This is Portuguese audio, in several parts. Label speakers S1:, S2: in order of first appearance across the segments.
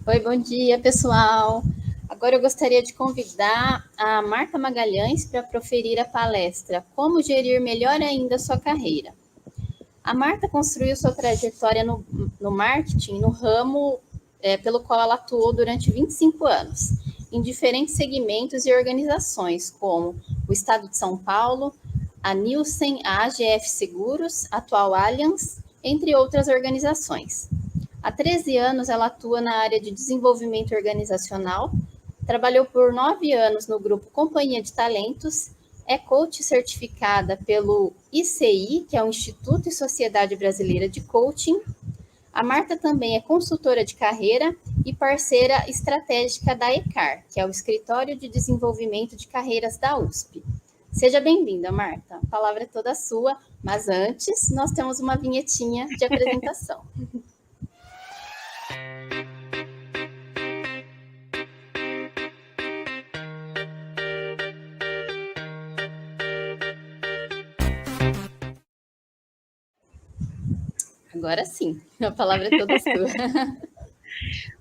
S1: Oi, bom dia, pessoal. Agora eu gostaria de convidar a Marta Magalhães para proferir a palestra Como gerir melhor ainda a sua carreira. A Marta construiu sua trajetória no marketing, no ramo pelo qual ela atuou durante 25 anos, em diferentes segmentos e organizações, como o Estado de São Paulo, a Nielsen, a AGF Seguros, a atual Allianz, entre outras organizações. Há 13 anos, ela atua na área de desenvolvimento organizacional, trabalhou por 9 anos no grupo Companhia de Talentos, é coach certificada pelo ICI, que é o Instituto e Sociedade Brasileira de Coaching. A Marta também é consultora de carreira e parceira estratégica da ECAR, que é o Escritório de Desenvolvimento de Carreiras da USP. Seja bem-vinda, Marta. A palavra é toda sua, mas antes nós temos uma vinhetinha de apresentação. Agora sim, a palavra é toda sua.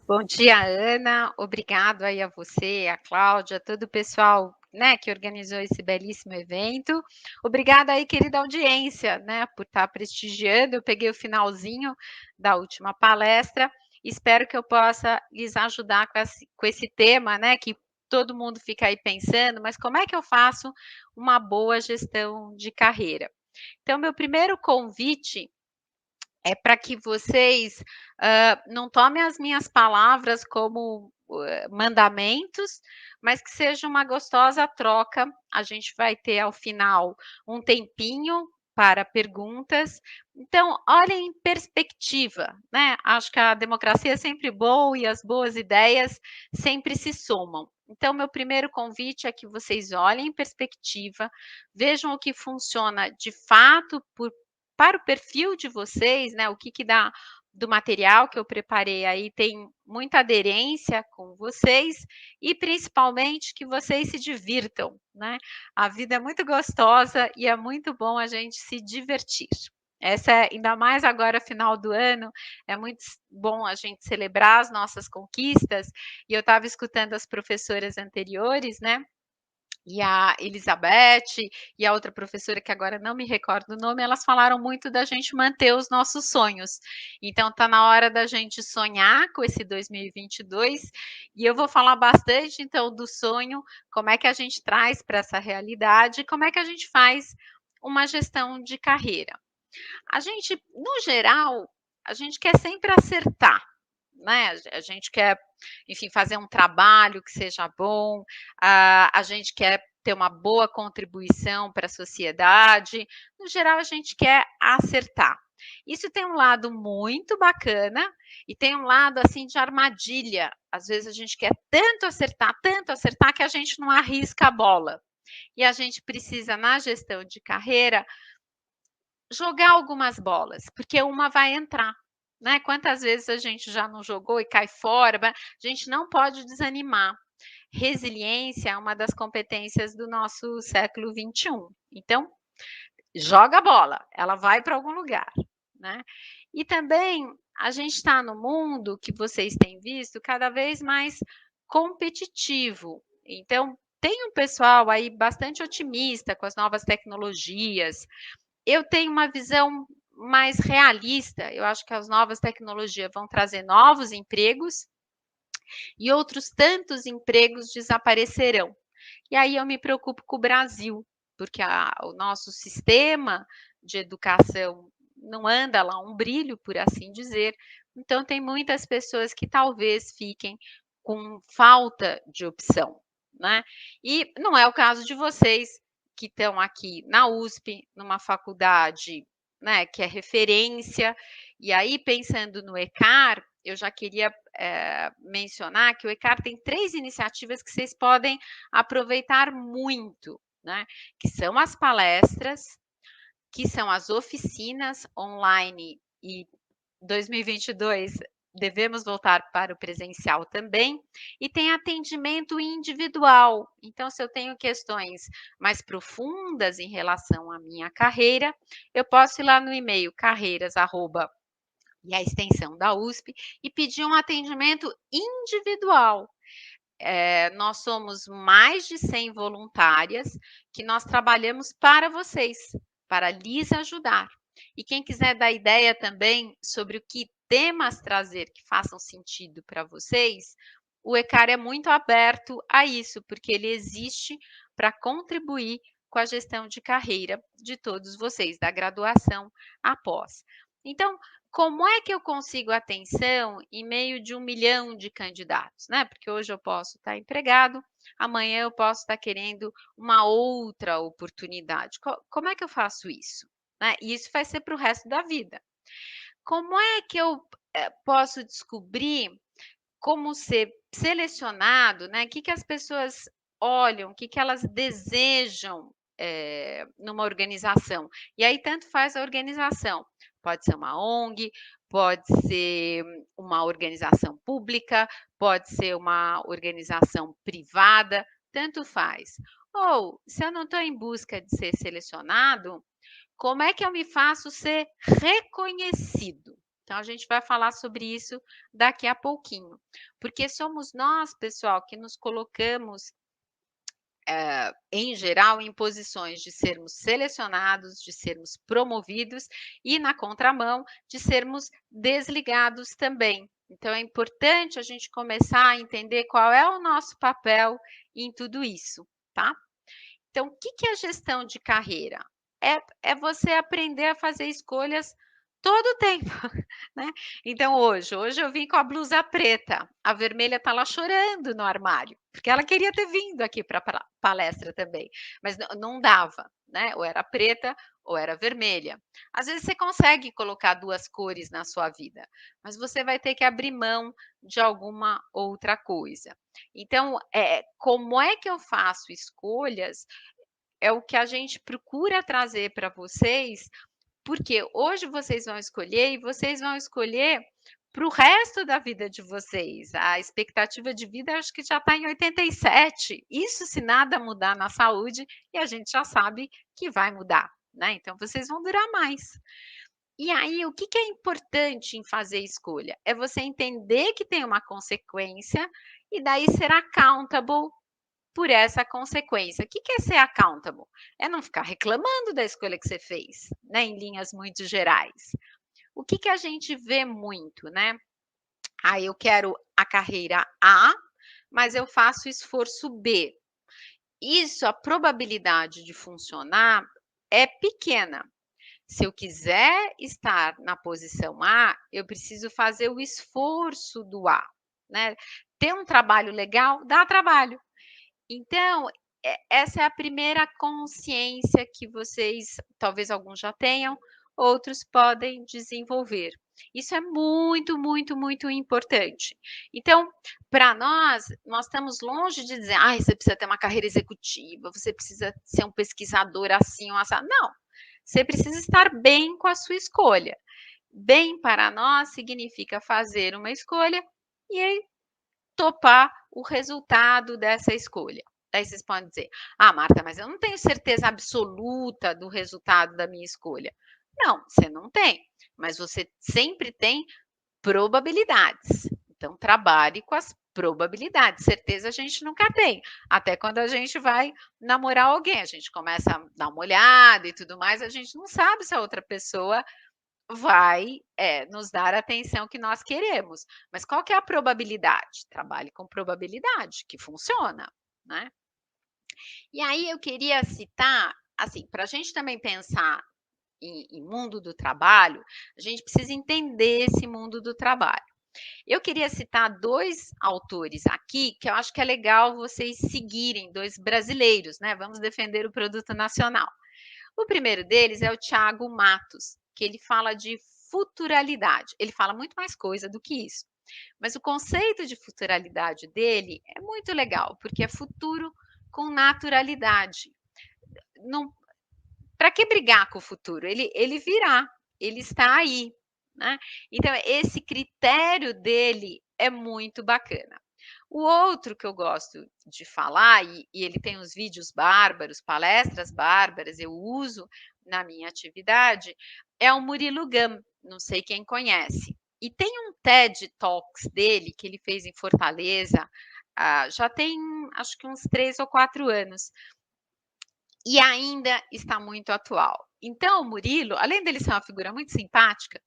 S2: Bom dia, Ana. Obrigado aí a você, a Cláudia, todo o pessoal, né, que organizou esse belíssimo evento. Obrigada aí, querida audiência, né, por estar prestigiando. Eu peguei o finalzinho da última palestra. Espero que eu possa lhes ajudar com esse tema, né, que todo mundo fica aí pensando, mas como é que eu faço uma boa gestão de carreira? Então, meu primeiro convite é para que vocês não tomem as minhas palavras como mandamentos, mas que seja uma gostosa troca. A gente vai ter ao final um tempinho para perguntas. Então, olhem em perspectiva, né? Acho que a democracia é sempre boa e as boas ideias sempre se somam. Então, meu primeiro convite é que vocês olhem em perspectiva, vejam o que funciona de fato para o perfil de vocês, né? O que dá do material que eu preparei aí tem muita aderência com vocês e principalmente que vocês se divirtam, né? A vida é muito gostosa e é muito bom a gente se divertir. Essa é, ainda mais agora, final do ano, é muito bom a gente celebrar as nossas conquistas. E eu estava escutando as professoras anteriores, né? E a Elizabeth e a outra professora, que agora não me recordo o nome, elas falaram muito da gente manter os nossos sonhos. Então, está na hora da gente sonhar com esse 2022, e eu vou falar bastante, então, do sonho, como é que a gente traz para essa realidade, como é que a gente faz uma gestão de carreira. A gente, no geral, a gente quer sempre acertar, né? A gente quer, enfim, fazer um trabalho que seja bom, a gente quer ter uma boa contribuição para a sociedade. No geral, a gente quer acertar. Isso tem um lado muito bacana e tem um lado assim de armadilha. Às vezes a gente quer tanto acertar que a gente não arrisca a bola. E a gente precisa, na gestão de carreira, jogar algumas bolas, porque uma vai entrar. Né? Quantas vezes a gente já não jogou e cai fora? A gente não pode desanimar. Resiliência é uma das competências do nosso século XXI. Então, joga a bola, ela vai para algum lugar. Né? E também a gente está no mundo que vocês têm visto cada vez mais competitivo. Então, tem um pessoal aí bastante otimista com as novas tecnologias, eu tenho uma visão mais realista. Eu acho que as novas tecnologias vão trazer novos empregos e outros tantos empregos desaparecerão. E aí eu me preocupo com o Brasil, porque o nosso sistema de educação não anda lá um brilho, por assim dizer. Então, tem muitas pessoas que talvez fiquem com falta de opção, né? E não é o caso de vocês que estão aqui na USP, numa faculdade, né, que é referência. E aí, pensando no ECAR, eu já queria mencionar que o ECAR tem 3 iniciativas que vocês podem aproveitar muito, né? Que são as palestras, que são as oficinas online e 2022 devemos voltar para o presencial também, e tem atendimento individual. Então, se eu tenho questões mais profundas em relação à minha carreira, eu posso ir lá no e-mail carreiras@ e a extensão da USP e pedir um atendimento individual. Nós somos mais de 100 voluntárias que nós trabalhamos para vocês, para lhes ajudar. E quem quiser dar ideia também sobre o que temas trazer que façam sentido para vocês, o ECAR é muito aberto a isso, porque ele existe para contribuir com a gestão de carreira de todos vocês, da graduação após. Então, como é que eu consigo atenção em meio de 1 milhão de candidatos, né? Porque hoje eu posso estar empregado, amanhã eu posso estar querendo uma outra oportunidade. Como é que eu faço isso? Né? E isso vai ser para o resto da vida. Como é que eu posso descobrir como ser selecionado, né? O que as pessoas olham, o que elas desejam numa organização? E aí tanto faz a organização. Pode ser uma ONG, pode ser uma organização pública, pode ser uma organização privada, tanto faz. Ou, se eu não estou em busca de ser selecionado, como é que eu me faço ser reconhecido? Então, a gente vai falar sobre isso daqui a pouquinho. Porque somos nós, pessoal, que nos colocamos, em geral, em posições de sermos selecionados, de sermos promovidos e, na contramão, de sermos desligados também. Então, é importante a gente começar a entender qual é o nosso papel em tudo isso, tá? Então, o que é a gestão de carreira? É você aprender a fazer escolhas todo o tempo, né? Então, hoje eu vim com a blusa preta, a vermelha está lá chorando no armário, porque ela queria ter vindo aqui para a palestra também, mas não dava, né? Ou era preta ou era vermelha. Às vezes você consegue colocar 2 cores na sua vida, mas você vai ter que abrir mão de alguma outra coisa. Então, como é que eu faço escolhas? É o que a gente procura trazer para vocês, porque hoje vocês vão escolher e vocês vão escolher para o resto da vida de vocês. A expectativa de vida acho que já está em 87. Isso se nada mudar na saúde, e a gente já sabe que vai mudar, né? Então vocês vão durar mais. E aí, o que é importante em fazer escolha? É você entender que tem uma consequência e daí ser accountable por essa consequência. O que é ser accountable? É não ficar reclamando da escolha que você fez, né, em linhas muito gerais. O que a gente vê muito, né? Eu quero a carreira A, mas eu faço esforço B. Isso, a probabilidade de funcionar é pequena. Se eu quiser estar na posição A, eu preciso fazer o esforço do A, né? Ter um trabalho legal dá trabalho. Então, essa é a primeira consciência que vocês, talvez alguns já tenham, outros podem desenvolver. Isso é muito, muito, muito importante. Então, para nós estamos longe de dizer, você precisa ter uma carreira executiva, você precisa ser um pesquisador assim ou assado. Não, você precisa estar bem com a sua escolha. Bem para nós significa fazer uma escolha e aí topar o resultado dessa escolha. Daí vocês podem dizer, Marta, mas eu não tenho certeza absoluta do resultado da minha escolha. Não, você não tem, mas você sempre tem probabilidades. Então, trabalhe com as probabilidades. Certeza a gente nunca tem. Até quando a gente vai namorar alguém, a gente começa a dar uma olhada e tudo mais, a gente não sabe se a outra pessoa vai nos dar a atenção que nós queremos. Mas qual que é a probabilidade? Trabalhe com probabilidade, que funciona, né? E aí eu queria citar, assim, para a gente também pensar em mundo do trabalho, a gente precisa entender esse mundo do trabalho. Eu queria citar 2 autores aqui que eu acho que é legal vocês seguirem, 2 brasileiros, né? Vamos defender o produto nacional. O primeiro deles é o Thiago Matos, que ele fala de futuralidade. Ele fala muito mais coisa do que isso. Mas o conceito de futuralidade dele é muito legal, porque é futuro com naturalidade. Para que brigar com o futuro? Ele virá, ele está aí, né? Então, esse critério dele é muito bacana. O outro que eu gosto de falar, e ele tem uns vídeos bárbaros, palestras bárbaras, eu uso na minha atividade, é o Murilo Gun, não sei quem conhece. E tem um TED Talks dele, que ele fez em Fortaleza, já tem acho que uns 3 ou 4 anos, e ainda está muito atual. Então, o Murilo, além dele ser uma figura muito simpática,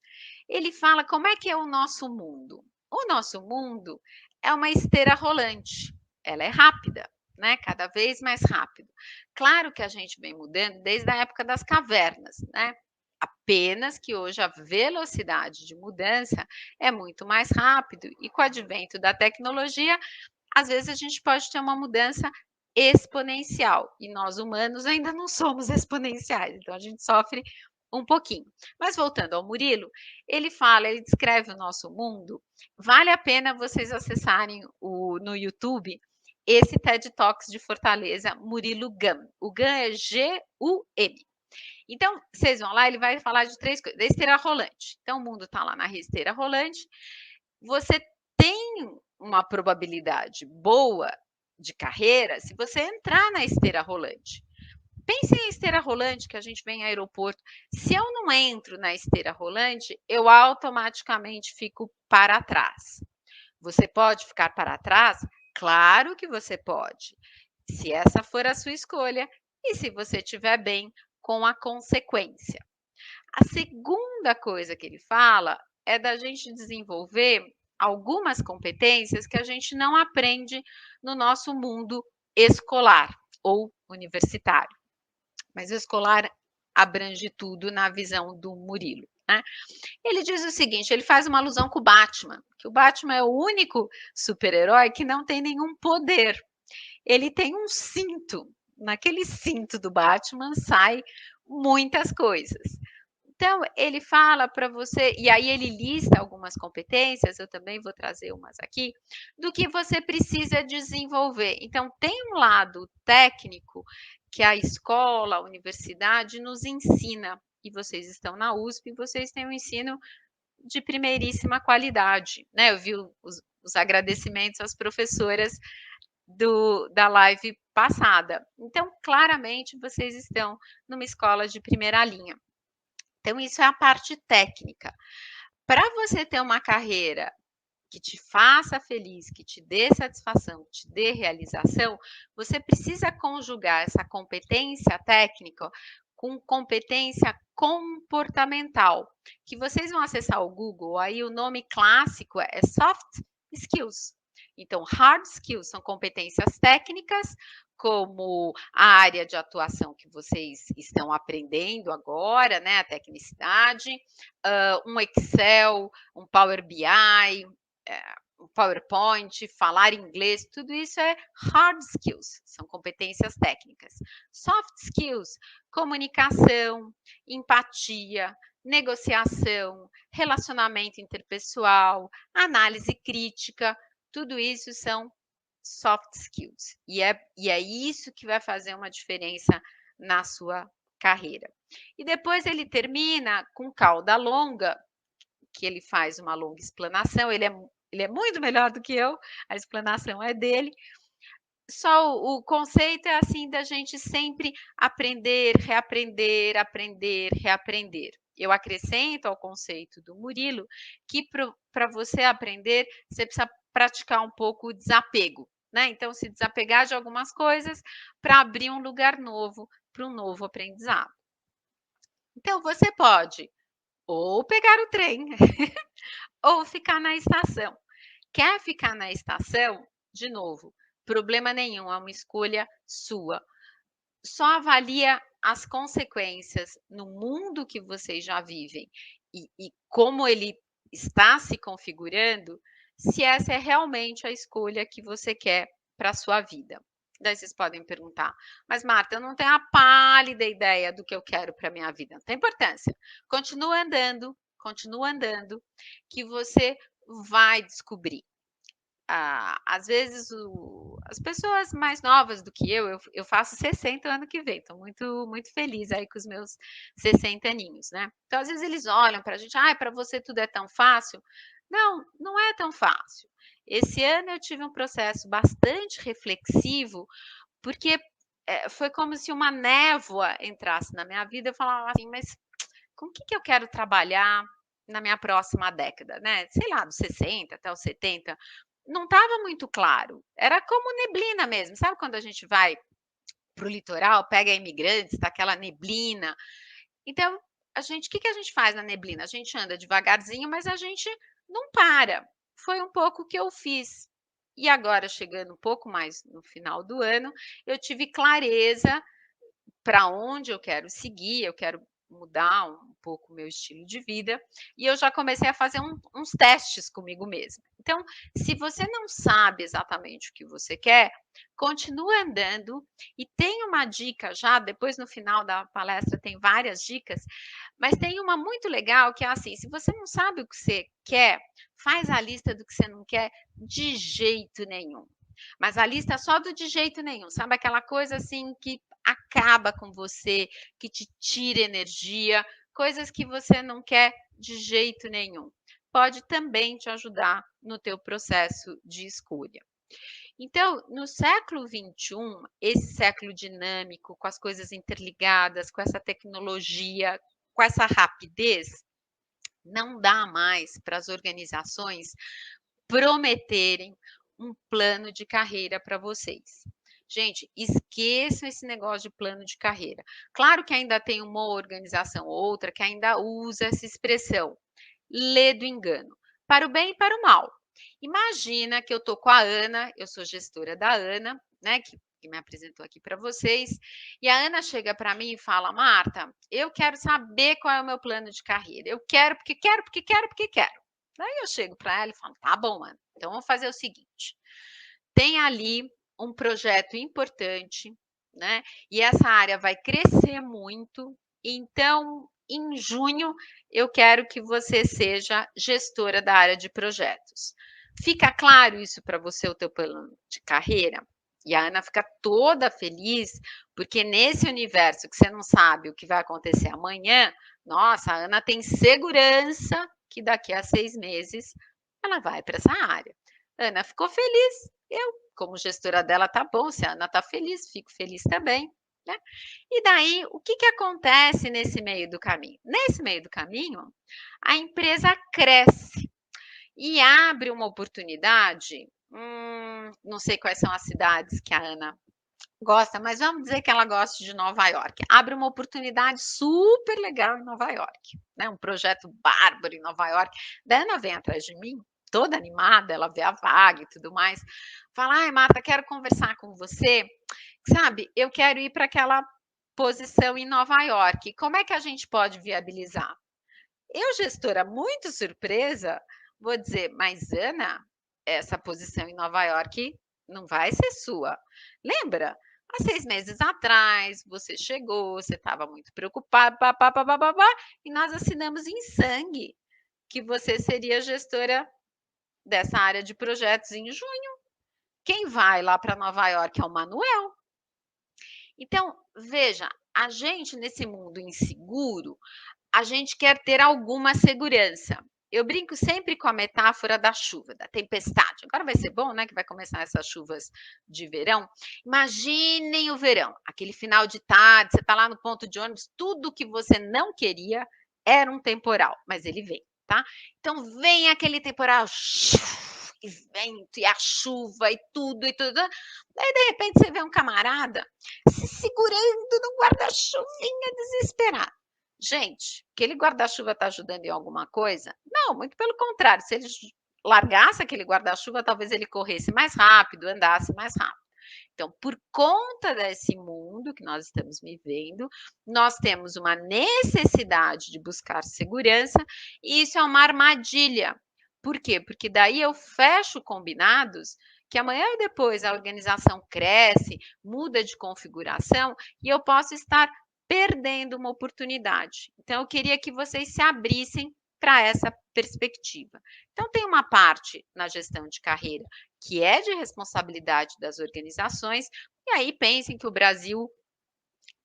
S2: ele fala como é que é o nosso mundo. O nosso mundo é uma esteira rolante, ela é rápida, né? Cada vez mais rápido. Claro que a gente vem mudando desde a época das cavernas, né? Apenas que hoje a velocidade de mudança é muito mais rápido e com o advento da tecnologia, às vezes a gente pode ter uma mudança exponencial e nós humanos ainda não somos exponenciais, então a gente sofre um pouquinho. Mas voltando ao Murilo, ele fala, ele descreve o nosso mundo. Vale a pena vocês acessarem no YouTube esse TED Talks de Fortaleza, Murilo Gun. O Gun é G-U-M. Então, vocês vão lá, ele vai falar de 3 coisas. Da esteira rolante. Então, o mundo está lá na esteira rolante. Você tem uma probabilidade boa de carreira se você entrar na esteira rolante. Pense em esteira rolante, que a gente vem em aeroporto. Se eu não entro na esteira rolante, eu automaticamente fico para trás. Você pode ficar para trás? Claro que você pode, se essa for a sua escolha e se você estiver bem com a consequência. A segunda coisa que ele fala é da gente desenvolver algumas competências que a gente não aprende no nosso mundo escolar ou universitário. Mas o escolar abrange tudo na visão do Murilo, né? Ele diz o seguinte, ele faz uma alusão com o Batman, que o Batman é o único super-herói que não tem nenhum poder. Ele tem um cinto, naquele cinto do Batman sai muitas coisas. Então, ele fala para você, e aí ele lista algumas competências, eu também vou trazer umas aqui, do que você precisa desenvolver. Então, tem um lado técnico que a escola, a universidade nos ensina, e vocês estão na USP, vocês têm um ensino de primeiríssima qualidade, né? Eu vi os agradecimentos às professoras da live passada. Então, claramente, vocês estão numa escola de primeira linha. Então, isso é a parte técnica. Para você ter uma carreira que te faça feliz, que te dê satisfação, que te dê realização, você precisa conjugar essa competência técnica com competência comportamental, que vocês vão acessar o Google, aí o nome clássico é soft skills. Então, hard skills são competências técnicas, como a área de atuação que vocês estão aprendendo agora, né, a tecnicidade, um Excel, um Power BI, um PowerPoint, falar inglês, tudo isso é hard skills, são competências técnicas. Soft skills, comunicação, empatia, negociação, relacionamento interpessoal, análise crítica, tudo isso são soft skills. E é isso que vai fazer uma diferença na sua carreira. E depois ele termina com cauda longa, que ele faz uma longa explanação, ele é muito melhor do que eu, a explanação é dele. Só o conceito é assim da gente sempre aprender, reaprender, aprender, reaprender. Eu acrescento ao conceito do Murilo que para você aprender, você precisa praticar um pouco o desapego, né? Então, se desapegar de algumas coisas para abrir um lugar novo para um novo aprendizado. Então, você pode ou pegar o trem ou ficar na estação. Quer ficar na estação? De novo, problema nenhum, é uma escolha sua. Só avalia as consequências no mundo que vocês já vivem e como ele está se configurando, se essa é realmente a escolha que você quer para a sua vida. Daí vocês podem perguntar, mas Marta, eu não tenho a pálida ideia do que eu quero para a minha vida. Não tem importância. Continua andando, que você vai descobrir. Às vezes as pessoas mais novas do que eu faço 60 ano que vem, estou muito, muito feliz aí com os meus 60 aninhos, né? Então, às vezes eles olham para a gente, para você tudo é tão fácil. Não, não é tão fácil. Esse ano eu tive um processo bastante reflexivo, porque foi como se uma névoa entrasse na minha vida, eu falava assim, mas com o que eu quero trabalhar? na minha próxima década, né? Sei lá, dos 60 até os 70, não estava muito claro. Era como neblina mesmo. Sabe quando a gente vai para o litoral, pega imigrantes, tá aquela neblina? Então, o que que a gente faz na neblina? A gente anda devagarzinho, mas a gente não para. Foi um pouco o que eu fiz. E agora, chegando um pouco mais no final do ano, eu tive clareza para onde eu quero seguir, eu quero mudar um pouco o meu estilo de vida, e eu já comecei a fazer uns testes comigo mesma. Então, se você não sabe exatamente o que você quer, continue andando e tem uma dica já, depois no final da palestra tem várias dicas, mas tem uma muito legal que é assim, se você não sabe o que você quer, faz a lista do que você não quer de jeito nenhum. Mas a lista só do de jeito nenhum, sabe aquela coisa assim que acaba com você, que te tira energia, coisas que você não quer de jeito nenhum. Pode também te ajudar no teu processo de escolha. Então, no século XXI, esse século dinâmico, com as coisas interligadas, com essa tecnologia, com essa rapidez, não dá mais para as organizações prometerem um plano de carreira para vocês. Gente, esqueçam esse negócio de plano de carreira. Claro que ainda tem uma organização ou outra que ainda usa essa expressão, lê do engano, para o bem e para o mal. Imagina que eu estou com a Ana, eu sou gestora da Ana, né, que me apresentou aqui para vocês, e a Ana chega para mim e fala: Marta, eu quero saber qual é o meu plano de carreira. Eu quero, porque quero, porque quero, porque quero. Aí eu chego para ela e falo: tá bom, Ana, então vamos fazer o seguinte: tem ali um projeto importante, né? E essa área vai crescer muito. Então, em junho, eu quero que você seja gestora da área de projetos. Fica claro isso para você, o teu plano de carreira? E a Ana fica toda feliz, porque nesse universo que você não sabe o que vai acontecer amanhã, nossa, a Ana tem segurança que daqui a 6 meses ela vai para essa área. Ana ficou feliz, eu, como gestora dela, tá bom, se a Ana tá feliz, fico feliz também, né? E daí, o que que acontece nesse meio do caminho? Nesse meio do caminho, a empresa cresce e abre uma oportunidade. Não sei quais são as cidades que a Ana gosta, mas vamos dizer que ela gosta de Nova York. Abre uma oportunidade super legal em Nova York, né? Um projeto bárbaro em Nova York. Daí a Ana vem atrás de mim, toda animada, ela vê a vaga e tudo mais. Fala: ai, Marta, quero conversar com você. Sabe, eu quero ir para aquela posição em Nova York. Como é que a gente pode viabilizar? Eu, gestora, muito surpresa, vou dizer: mas Ana, essa posição em Nova York não vai ser sua. Lembra? Há 6 meses atrás, você chegou, você estava muito preocupada, e nós assinamos em sangue que você seria gestora dessa área de projetos em junho. Quem vai lá para Nova York é o Manuel. Então, veja, a gente nesse mundo inseguro, a gente quer ter alguma segurança. Eu brinco sempre com a metáfora da chuva, da tempestade. Agora vai ser bom, né, que vai começar essas chuvas de verão. Imaginem o verão, aquele final de tarde, você está lá no ponto de ônibus, tudo que você não queria era um temporal, mas ele vem, tá? Então vem aquele temporal, e vento, e a chuva, e tudo, e tudo. Daí, de repente, você vê um camarada se segurando no guarda-chuvinha desesperado. Gente, aquele guarda-chuva está ajudando em alguma coisa? Não, muito pelo contrário. Se ele largasse aquele guarda-chuva, talvez ele corresse mais rápido, andasse mais rápido. Então, por conta desse mundo que nós estamos vivendo, nós temos uma necessidade de buscar segurança e isso é uma armadilha. Por quê? Porque daí eu fecho combinados que amanhã ou depois a organização cresce, muda de configuração e eu posso estar perdendo uma oportunidade. Então, eu queria que vocês se abrissem para essa perspectiva. Então, tem uma parte na gestão de carreira que é de responsabilidade das organizações, e aí pensem que o Brasil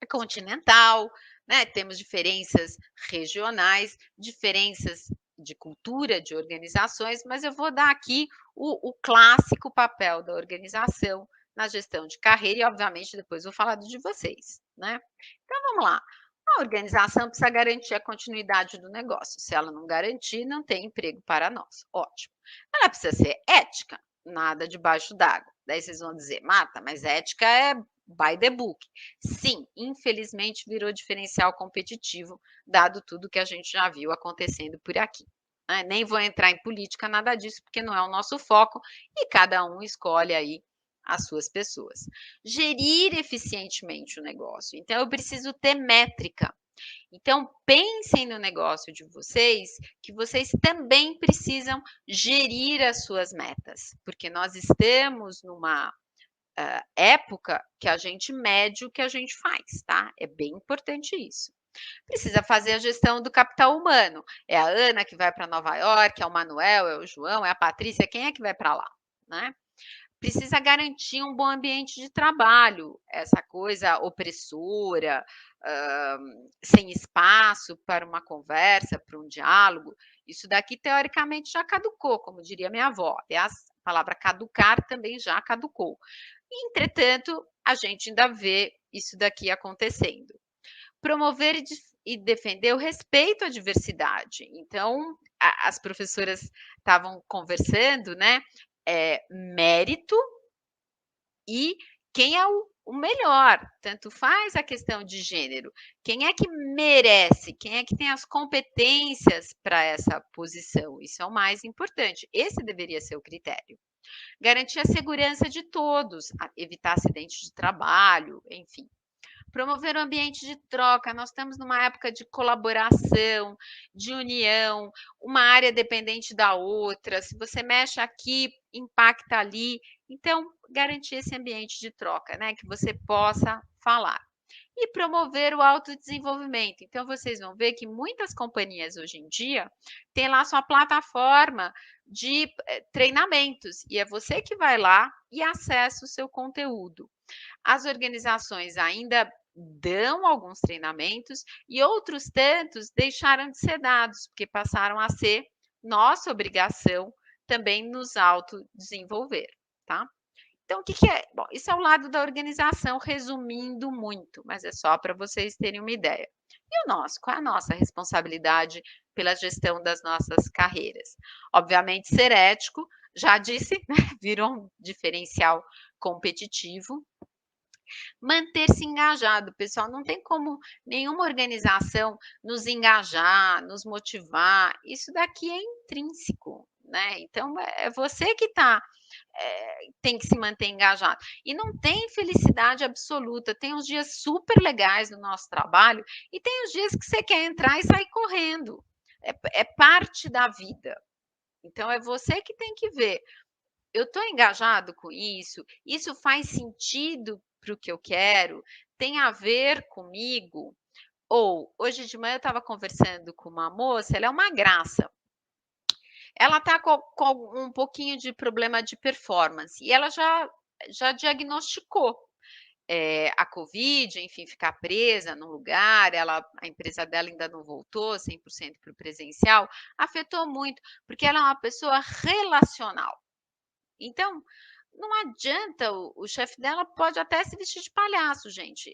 S2: é continental, né? Temos diferenças regionais, diferenças de cultura de organizações, mas eu vou dar aqui o clássico papel da organização na gestão de carreira e, obviamente, depois vou falar do de vocês, né? Então, vamos lá. A organização precisa garantir a continuidade do negócio. Se ela não garantir, não tem emprego para nós. Ótimo. Ela precisa ser ética, nada debaixo d'água. Daí vocês vão dizer, Marta, mas ética é by the book. Sim, infelizmente virou diferencial competitivo, dado tudo que a gente já viu acontecendo por aqui. Nem vou entrar em política, nada disso, porque não é o nosso foco e cada um escolhe aí as suas pessoas. Gerir eficientemente o negócio. Então, eu preciso ter métrica. Então, pensem no negócio de vocês, que vocês também precisam gerir as suas metas, porque nós estamos numa época que a gente mede o que a gente faz, tá? É bem importante isso. Precisa fazer a gestão do capital humano. É a Ana que vai para Nova York, é o Manuel, é o João, é a Patrícia, quem é que vai para lá, né? Precisa garantir um bom ambiente de trabalho, essa coisa opressora, sem espaço para uma conversa, para um diálogo, isso daqui teoricamente já caducou, como diria minha avó. Aliás, a palavra caducar também já caducou. Entretanto, a gente ainda vê isso daqui acontecendo. Promover e defender o respeito à diversidade. Então, as professoras estavam conversando, né? Mérito e quem é o melhor, tanto faz a questão de gênero, quem é que merece, quem é que tem as competências para essa posição, isso é o mais importante, esse deveria ser o critério. Garantir a segurança de todos, evitar acidentes de trabalho, enfim. Promover um ambiente de troca. Nós estamos numa época de colaboração, de união, uma área dependente da outra. Se você mexe aqui, impacta ali. Então, garantir esse ambiente de troca, né? Que você possa falar. E promover o autodesenvolvimento. Então, vocês vão ver que muitas companhias hoje em dia têm lá sua plataforma de treinamentos. E é você que vai lá e acessa o seu conteúdo. As organizações ainda dão alguns treinamentos e outros tantos deixaram de ser dados, porque passaram a ser nossa obrigação também nos autodesenvolver, tá? Então, o que é? Bom, isso é o lado da organização, resumindo muito, mas é só para vocês terem uma ideia. E o nosso? Qual é a nossa responsabilidade pela gestão das nossas carreiras? Obviamente, ser ético, já disse, né? Virou um diferencial competitivo. Manter-se engajado, pessoal, não tem como nenhuma organização nos engajar, nos motivar, isso daqui é intrínseco, né? Então, é você que tem que se manter engajado. E não tem felicidade absoluta, tem uns dias super legais no nosso trabalho e tem os dias que você quer entrar e sair correndo. É parte da vida. Então, é você que tem que ver. Eu estou engajado com isso? Isso faz sentido para o que eu quero? Tem a ver comigo? Ou, hoje de manhã eu estava conversando com uma moça, ela é uma graça. Ela está com um pouquinho de problema de performance e ela já diagnosticou a Covid, enfim, ficar presa num lugar, a empresa dela ainda não voltou 100% para o presencial, afetou muito, porque ela é uma pessoa relacional. Então, não adianta, o chefe dela pode até se vestir de palhaço, gente.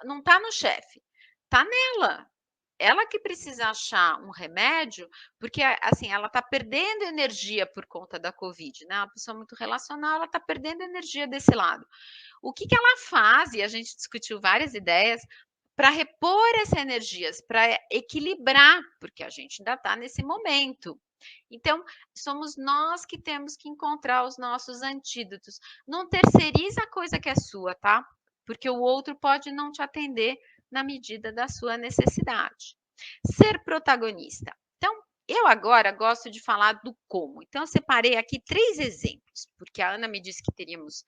S2: Não está no chefe, está nela. Ela que precisa achar um remédio, porque assim, ela está perdendo energia por conta da Covid, né? Uma pessoa muito relacional, ela está perdendo energia desse lado. O que ela faz, e a gente discutiu várias ideias, para repor essa energia, para equilibrar, porque a gente ainda está nesse momento. Então, somos nós que temos que encontrar os nossos antídotos. Não terceiriza a coisa que é sua, tá? Porque o outro pode não te atender na medida da sua necessidade. Ser protagonista. Então, eu agora gosto de falar do como. Então, eu separei aqui 3 exemplos, porque a Ana me disse que teríamos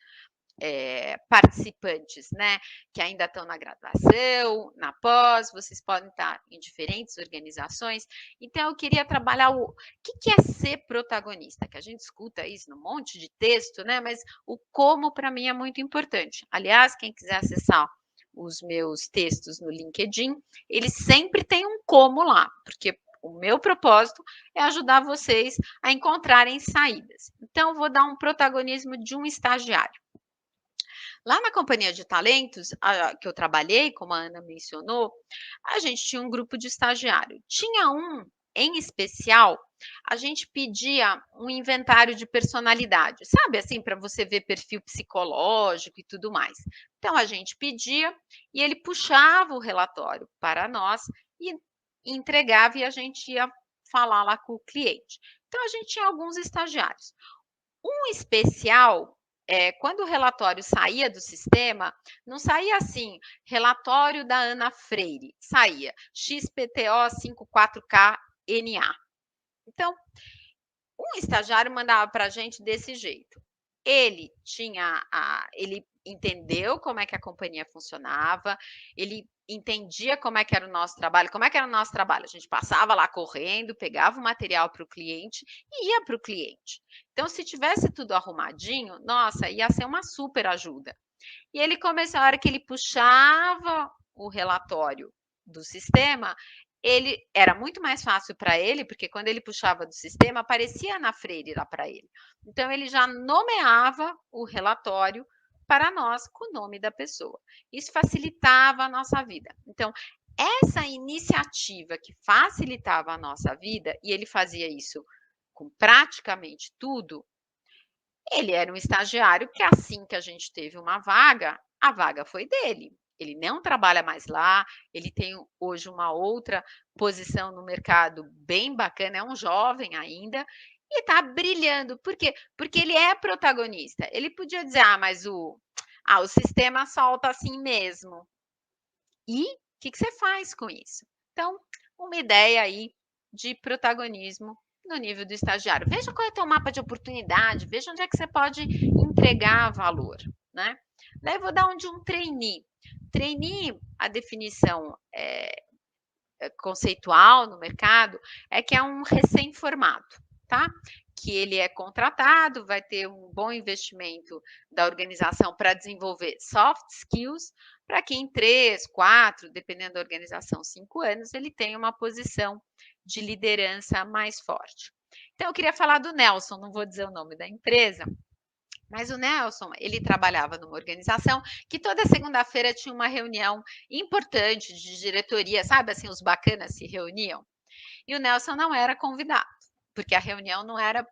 S2: participantes, né, que ainda estão na graduação, na pós, vocês podem estar em diferentes organizações. Então, eu queria trabalhar o que é ser protagonista, que a gente escuta isso num monte de texto, né, mas o como para mim é muito importante. Aliás, quem quiser acessar os meus textos no LinkedIn, eles sempre têm um como lá, porque o meu propósito é ajudar vocês a encontrarem saídas. Então, eu vou dar um protagonismo de um estagiário. Lá na companhia de talentos, que eu trabalhei, como a Ana mencionou, a gente tinha um grupo de estagiário. Tinha um em especial, a gente pedia um inventário de personalidade, sabe, assim, para você ver perfil psicológico e tudo mais. Então a gente pedia e ele puxava o relatório para nós e entregava e a gente ia falar lá com o cliente. Então a gente tinha alguns estagiários. Um especial, quando o relatório saía do sistema, não saía assim, relatório da Ana Freire, saía XPTO 54KNA. Então, um estagiário mandava para a gente desse jeito. Ele entendeu como é que a companhia funcionava, ele entendia como é que era o nosso trabalho. Como é que era o nosso trabalho? A gente passava lá correndo, pegava o material para o cliente e ia para o cliente. Então, se tivesse tudo arrumadinho, nossa, ia ser uma super ajuda. E ele começou, a hora que ele puxava o relatório do sistema, ele era muito mais fácil para ele, porque quando ele puxava do sistema, aparecia na Freire lá para ele. Então, ele já nomeava o relatório para nós com o nome da pessoa. Isso facilitava a nossa vida. Então, essa iniciativa que facilitava a nossa vida, e ele fazia isso com praticamente tudo, ele era um estagiário que assim que a gente teve uma vaga, a vaga foi dele. Ele não trabalha mais lá, ele tem hoje uma outra posição no mercado bem bacana, é um jovem ainda e está brilhando. Por quê? Porque ele é protagonista. Ele podia dizer, mas o sistema solta assim mesmo. E o que você faz com isso? Então, uma ideia aí de protagonismo no nível do estagiário. Veja qual é o teu mapa de oportunidade, veja onde é que você pode entregar valor, né? Daí eu vou dar um de um trainee. Trainee, a definição conceitual no mercado é que é um recém-formado, tá? Que ele é contratado, vai ter um bom investimento da organização para desenvolver soft skills, para que em 3, 4, dependendo da organização, 5 anos, ele tenha uma posição de liderança mais forte. Então, eu queria falar do Nelson, não vou dizer o nome da empresa, mas o Nelson, ele trabalhava numa organização que toda segunda-feira tinha uma reunião importante de diretoria, sabe assim, os bacanas se reuniam. E o Nelson não era convidado, porque a reunião não era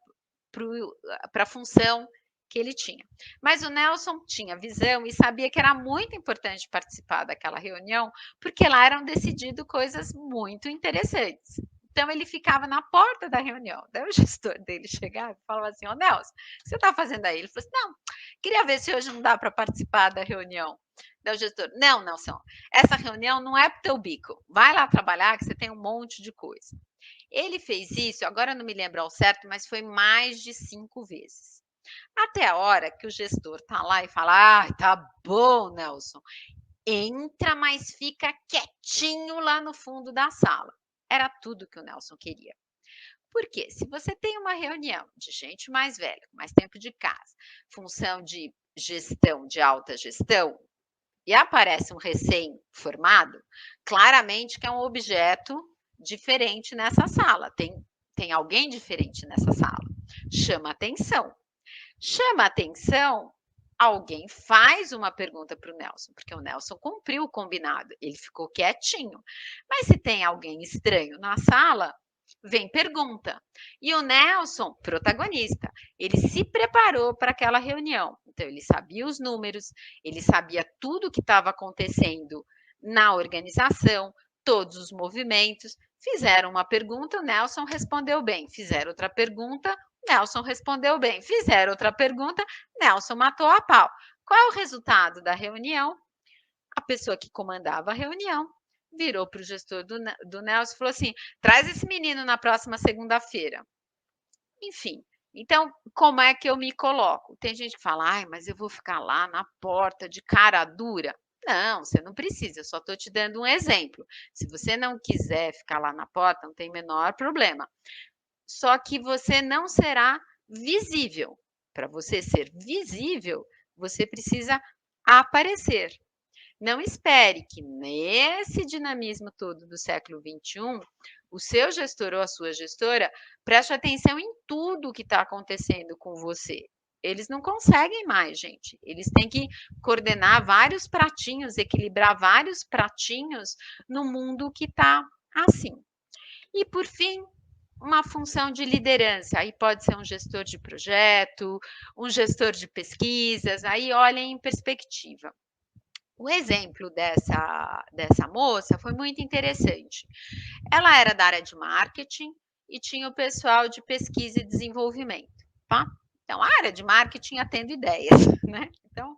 S2: para a função que ele tinha. Mas o Nelson tinha visão e sabia que era muito importante participar daquela reunião, porque lá eram decididas coisas muito interessantes. Então ele ficava na porta da reunião. Daí o gestor dele chegava e falava assim: Ô Nelson, o que você está fazendo aí? Ele falou assim: não, queria ver se hoje não dá para participar da reunião. Daí o gestor: não, Nelson, essa reunião não é para o teu bico. Vai lá trabalhar que você tem um monte de coisa. Ele fez isso, agora não me lembro ao certo, mas foi mais de 5 vezes. Até a hora que o gestor tá lá e fala: ah, tá bom, Nelson. Entra, mas fica quietinho lá no fundo da sala. Era tudo que o Nelson queria. Porque se você tem uma reunião de gente mais velha, com mais tempo de casa, função de gestão, de alta gestão, e aparece um recém-formado, claramente que é um objeto diferente nessa sala. Tem alguém diferente nessa sala. Chama atenção. Chama atenção, alguém faz uma pergunta para o Nelson, porque o Nelson cumpriu o combinado, ele ficou quietinho. Mas se tem alguém estranho na sala, vem pergunta. E o Nelson, protagonista, ele se preparou para aquela reunião. Então, ele sabia os números, ele sabia tudo o que estava acontecendo na organização, todos os movimentos. Fizeram uma pergunta, o Nelson respondeu bem. Fizeram outra pergunta, Nelson respondeu bem. Fizeram outra pergunta, Nelson matou a pau. Qual é o resultado da reunião? A pessoa que comandava a reunião virou para o gestor do Nelson e falou assim: traz esse menino na próxima segunda-feira. Enfim, então, como é que eu me coloco? Tem gente que fala, ai, mas eu vou ficar lá na porta de cara dura. Não, você não precisa, eu só estou te dando um exemplo. Se você não quiser ficar lá na porta, não tem menor problema. Só que você não será visível. Para você ser visível, você precisa aparecer. Não espere que nesse dinamismo todo do século XXI, o seu gestor ou a sua gestora preste atenção em tudo que está acontecendo com você. eles não conseguem mais, gente. Eles têm que coordenar vários pratinhos, equilibrar vários pratinhos no mundo que está assim. E, por fim, uma função de liderança. Aí pode ser um gestor de projeto, um gestor de pesquisas, aí olhem em perspectiva. O exemplo dessa moça foi muito interessante. Ela era da área de marketing e tinha o pessoal de pesquisa e desenvolvimento, tá? Então, a área de marketing atendo ideias, né? Então,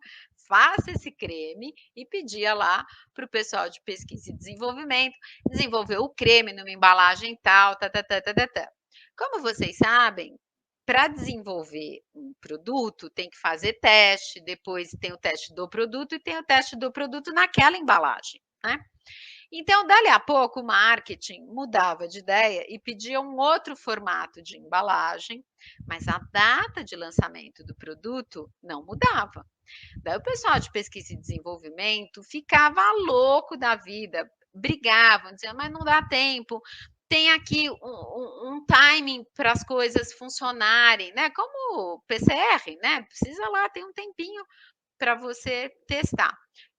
S2: faça esse creme e pedia lá para o pessoal de pesquisa e desenvolvimento desenvolver o creme numa embalagem tal, tá, tá, tá, tá, tá, tá. Como vocês sabem, para desenvolver um produto, tem que fazer teste, depois tem o teste do produto e tem o teste do produto naquela embalagem, né? Então, dali a pouco, o marketing mudava de ideia e pedia um outro formato de embalagem, mas a data de lançamento do produto não mudava. Daí o pessoal de pesquisa e desenvolvimento ficava louco da vida, brigavam, diziam, mas não dá tempo, tem aqui um timing para as coisas funcionarem, né? Como PCR, né? Precisa lá, tem um tempinho para você testar.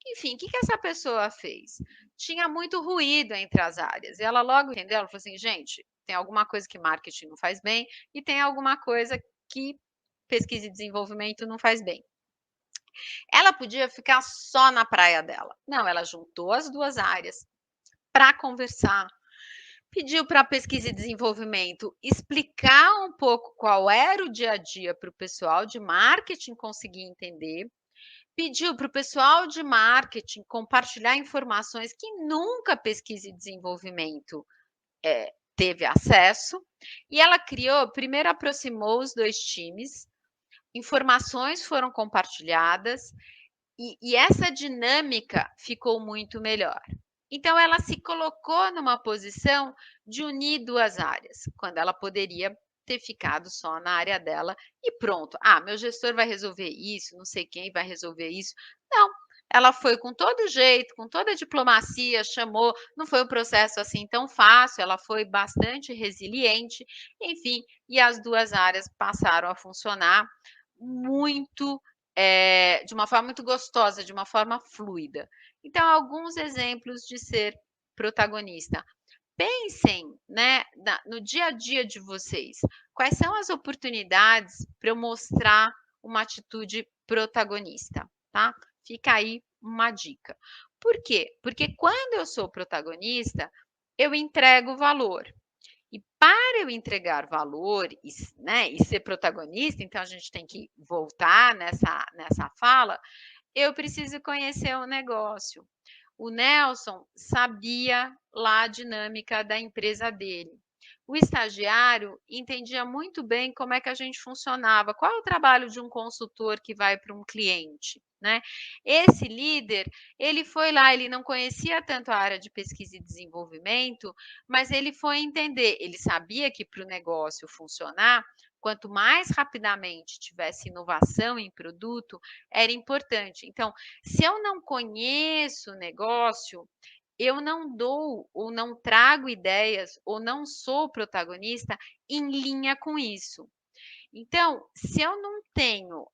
S2: Enfim, o que essa pessoa fez? Tinha muito ruído entre as áreas. E ela logo entendeu, ela falou assim, gente, tem alguma coisa que marketing não faz bem e tem alguma coisa que pesquisa e desenvolvimento não faz bem. Ela podia ficar só na praia dela. Não, ela juntou as duas áreas para conversar, pediu para a pesquisa e desenvolvimento explicar um pouco qual era o dia a dia para o pessoal de marketing conseguir entender, pediu para o pessoal de marketing compartilhar informações que nunca pesquisa e desenvolvimento teve acesso, e ela criou, primeiro aproximou os dois times, informações foram compartilhadas, e essa dinâmica ficou muito melhor. Então, ela se colocou numa posição de unir duas áreas, quando ela poderia ter ficado só na área dela e pronto. Ah, meu gestor vai resolver isso, não sei quem vai resolver isso. Não, ela foi com todo jeito, com toda a diplomacia, chamou, não foi um processo assim tão fácil, ela foi bastante resiliente, enfim, e as duas áreas passaram a funcionar muito de uma forma muito gostosa, de uma forma fluida. Então, alguns exemplos de ser protagonista. Pensem, né, no dia a dia de vocês. Quais são as oportunidades para eu mostrar uma atitude protagonista, tá? Fica aí uma dica. Por quê? Porque quando eu sou protagonista, eu entrego valor. E para eu entregar valor né, e ser protagonista, então a gente tem que voltar nessa fala, eu preciso conhecer o negócio. O Nelson sabia lá a dinâmica da empresa dele. O estagiário entendia muito bem como é que a gente funcionava, qual é o trabalho de um consultor que vai para um cliente, né? Esse líder, ele foi lá, ele não conhecia tanto a área de pesquisa e desenvolvimento, mas ele foi entender, ele sabia que para o negócio funcionar, quanto mais rapidamente tivesse inovação em produto, era importante. Então, se eu não conheço o negócio, eu não dou ou não trago ideias ou não sou protagonista em linha com isso. Então, se eu não tenho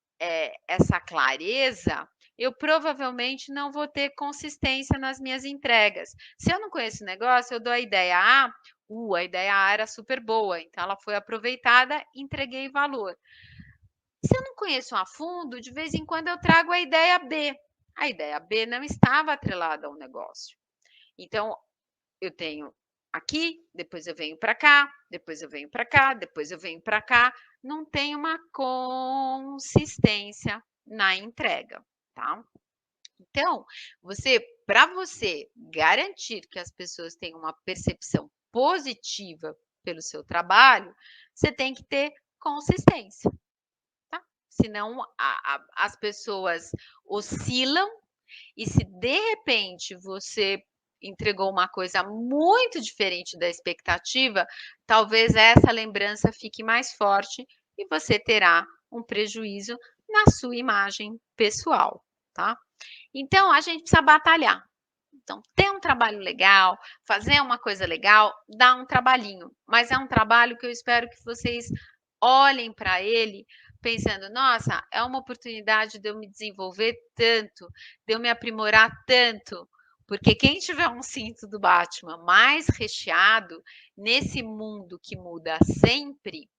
S2: essa clareza, eu provavelmente não vou ter consistência nas minhas entregas. Se eu não conheço o negócio, eu dou a ideia A, a ideia A era super boa, então ela foi aproveitada, entreguei valor. Se eu não conheço a fundo, de vez em quando eu trago a ideia B. A ideia B não estava atrelada ao negócio. Então, eu tenho aqui, depois eu venho para cá, depois eu venho para cá, depois eu venho para cá. Não tem uma consistência na entrega, tá? Então, para você garantir que as pessoas tenham uma percepção positiva pelo seu trabalho, você tem que ter consistência. Senão as pessoas oscilam e se de repente você entregou uma coisa muito diferente da expectativa, talvez essa lembrança fique mais forte e você terá um prejuízo na sua imagem pessoal, tá? Então a gente precisa batalhar. Então, ter um trabalho legal, fazer uma coisa legal, dá um trabalhinho, mas é um trabalho que eu espero que vocês olhem para ele pensando, nossa, é uma oportunidade de eu me desenvolver tanto, de eu me aprimorar tanto, porque quem tiver um cinto do Batman mais recheado, nesse mundo que muda sempre,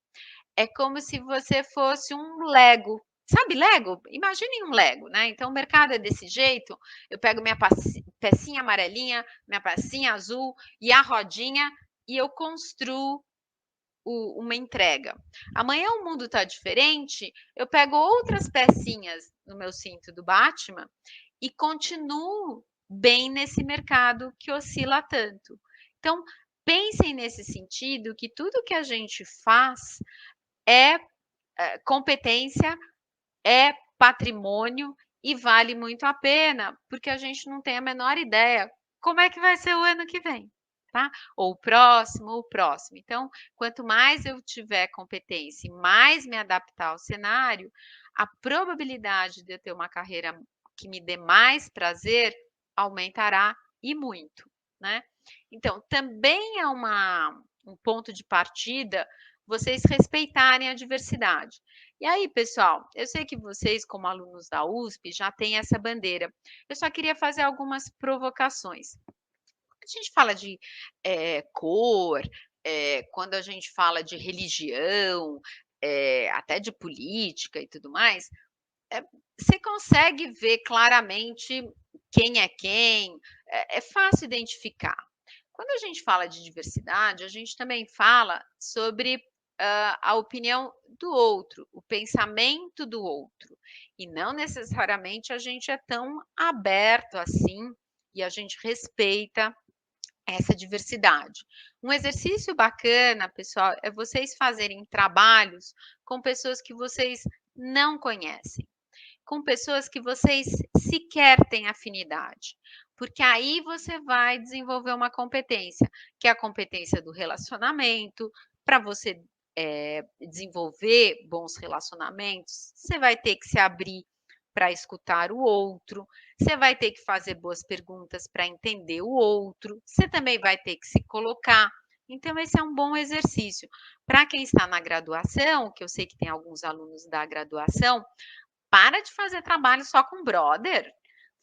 S2: é como se você fosse um Lego. Sabe Lego? Imagine um Lego, né? Então o mercado é desse jeito. Eu pego minha pecinha amarelinha, minha pecinha azul e a rodinha e eu construo uma entrega. Amanhã o mundo está diferente, eu pego outras pecinhas no meu cinto do Batman e continuo bem nesse mercado que oscila tanto. Então, pensem nesse sentido que tudo que a gente faz é competência, é patrimônio e vale muito a pena, porque a gente não tem a menor ideia como é que vai ser o ano que vem, tá? Ou o próximo, ou o próximo. Então, quanto mais eu tiver competência e mais me adaptar ao cenário, a probabilidade de eu ter uma carreira que me dê mais prazer aumentará e muito, né? Então, também é um ponto de partida vocês respeitarem a diversidade. E aí, pessoal, eu sei que vocês, como alunos da USP, já têm essa bandeira. Eu só queria fazer algumas provocações. A gente fala de cor, quando a gente fala de religião, até de política e tudo mais, você consegue ver claramente quem é quem, é fácil identificar. Quando a gente fala de diversidade, a gente também fala sobre a opinião do outro, o pensamento do outro. E não necessariamente a gente é tão aberto assim e a gente respeita essa diversidade. Um exercício bacana, pessoal, é vocês fazerem trabalhos com pessoas que vocês não conhecem, com pessoas que vocês sequer têm afinidade, porque aí você vai desenvolver uma competência, que é a competência do relacionamento. Para você desenvolver bons relacionamentos, você vai ter que se abrir para escutar o outro, você vai ter que fazer boas perguntas para entender o outro, você também vai ter que se colocar. Então, esse é um bom exercício. Para quem está na graduação, que eu sei que tem alguns alunos da graduação, para de fazer trabalho só com brother.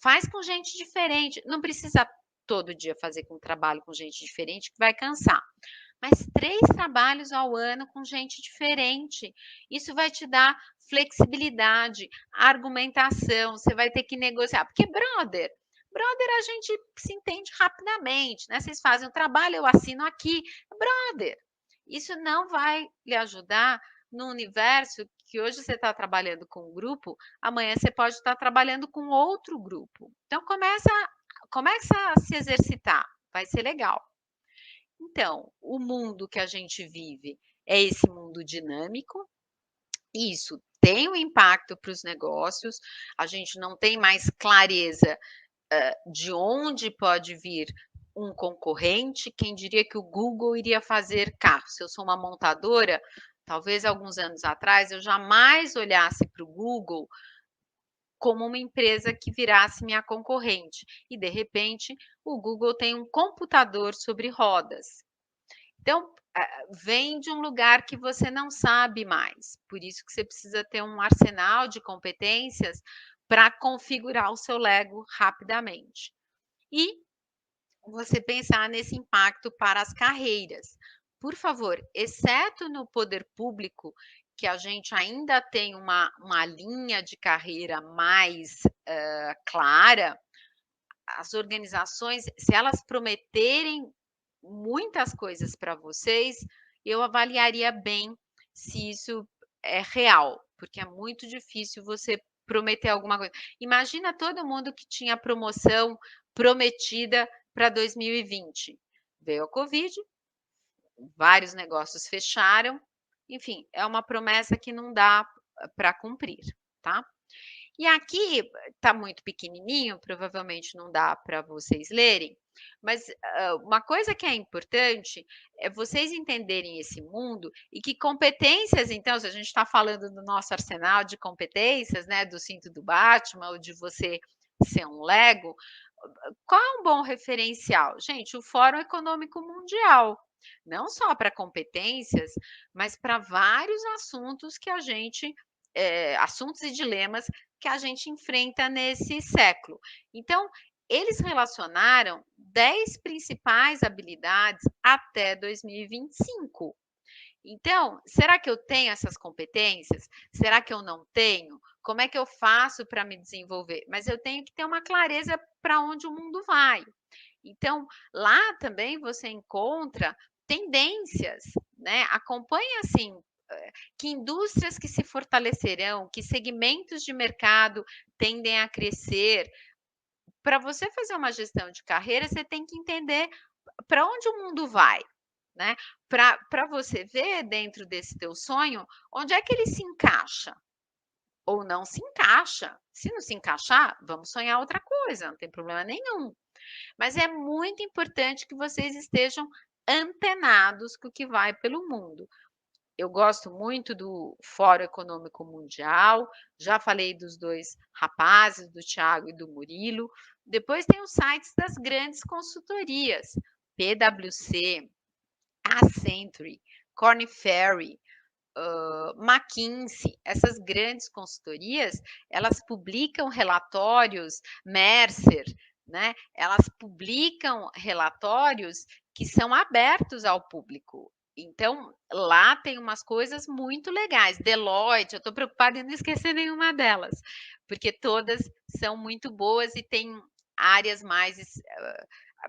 S2: Faz com gente diferente. Não precisa todo dia fazer com trabalho com gente diferente, que vai cansar. Mas 3 trabalhos ao ano com gente diferente. Isso vai te dar flexibilidade, argumentação. Você vai ter que negociar. Porque brother a gente se entende rapidamente, né? Vocês fazem o trabalho, eu assino aqui. Brother. Isso não vai lhe ajudar no universo que hoje você está trabalhando com um grupo, amanhã você pode estar trabalhando com outro grupo. Então começa a se exercitar, vai ser legal. Então, o mundo que a gente vive é esse mundo dinâmico. Isso tem um impacto para os negócios. A gente não tem mais clareza de onde pode vir um concorrente. Quem diria que o Google iria fazer carro? Se eu sou uma montadora, talvez alguns anos atrás eu jamais olhasse para o Google como uma empresa que virasse minha concorrente. E de repente, o Google tem um computador sobre rodas. Então, vem de um lugar que você não sabe mais. Por isso que você precisa ter um arsenal de competências para configurar o seu Lego rapidamente. E você pensar nesse impacto para as carreiras. Por favor, exceto no poder público, que a gente ainda tem uma linha de carreira mais clara, as organizações, se elas prometerem muitas coisas para vocês, eu avaliaria bem se isso é real, porque é muito difícil você prometer alguma coisa. Imagina todo mundo que tinha promoção prometida para 2020. Veio a Covid, vários negócios fecharam, enfim, é uma promessa que não dá para cumprir, tá? E aqui está muito pequenininho, provavelmente não dá para vocês lerem, mas uma coisa que é importante é vocês entenderem esse mundo e que competências, então, se a gente está falando do nosso arsenal de competências, né, do cinto do Batman ou de você ser um Lego, qual é um bom referencial? Gente, o Fórum Econômico Mundial, não só para competências, mas para vários assuntos que a gente assuntos e dilemas que a gente enfrenta nesse século. Então, eles relacionaram 10 principais habilidades até 2025. Então, será que eu tenho essas competências? Será que eu não tenho? Como é que eu faço para me desenvolver? Mas eu tenho que ter uma clareza para onde o mundo vai. Então, lá também você encontra tendências, né? Acompanha assim que indústrias que se fortalecerão, que segmentos de mercado tendem a crescer. Para você fazer uma gestão de carreira, você tem que entender para onde o mundo vai, né? Para você ver dentro desse teu sonho onde é que ele se encaixa ou não se encaixa. Se não se encaixar, vamos sonhar outra coisa, não tem problema nenhum. Mas é muito importante que vocês estejam antenados com o que vai pelo mundo. Eu gosto muito do Fórum Econômico Mundial, já falei dos dois rapazes, do Thiago e do Murilo. Depois tem os sites das grandes consultorias, PwC, Accenture, Korn Ferry, McKinsey, essas grandes consultorias, elas publicam relatórios, Mercer, né? Elas publicam relatórios que são abertos ao público. Então, lá tem umas coisas muito legais. Deloitte, eu estou preocupada em não esquecer nenhuma delas, porque todas são muito boas e têm áreas mais.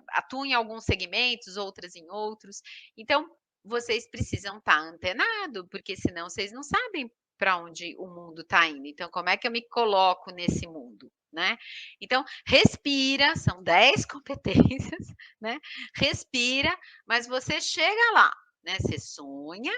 S2: Atuam em alguns segmentos, outras em outros. Então, vocês precisam estar antenado, porque senão vocês não sabem para onde o mundo está indo. Então, como é que eu me coloco nesse mundo? Né? Então, respira, são 10 competências, né? Respira, mas você chega lá, né? Você sonha,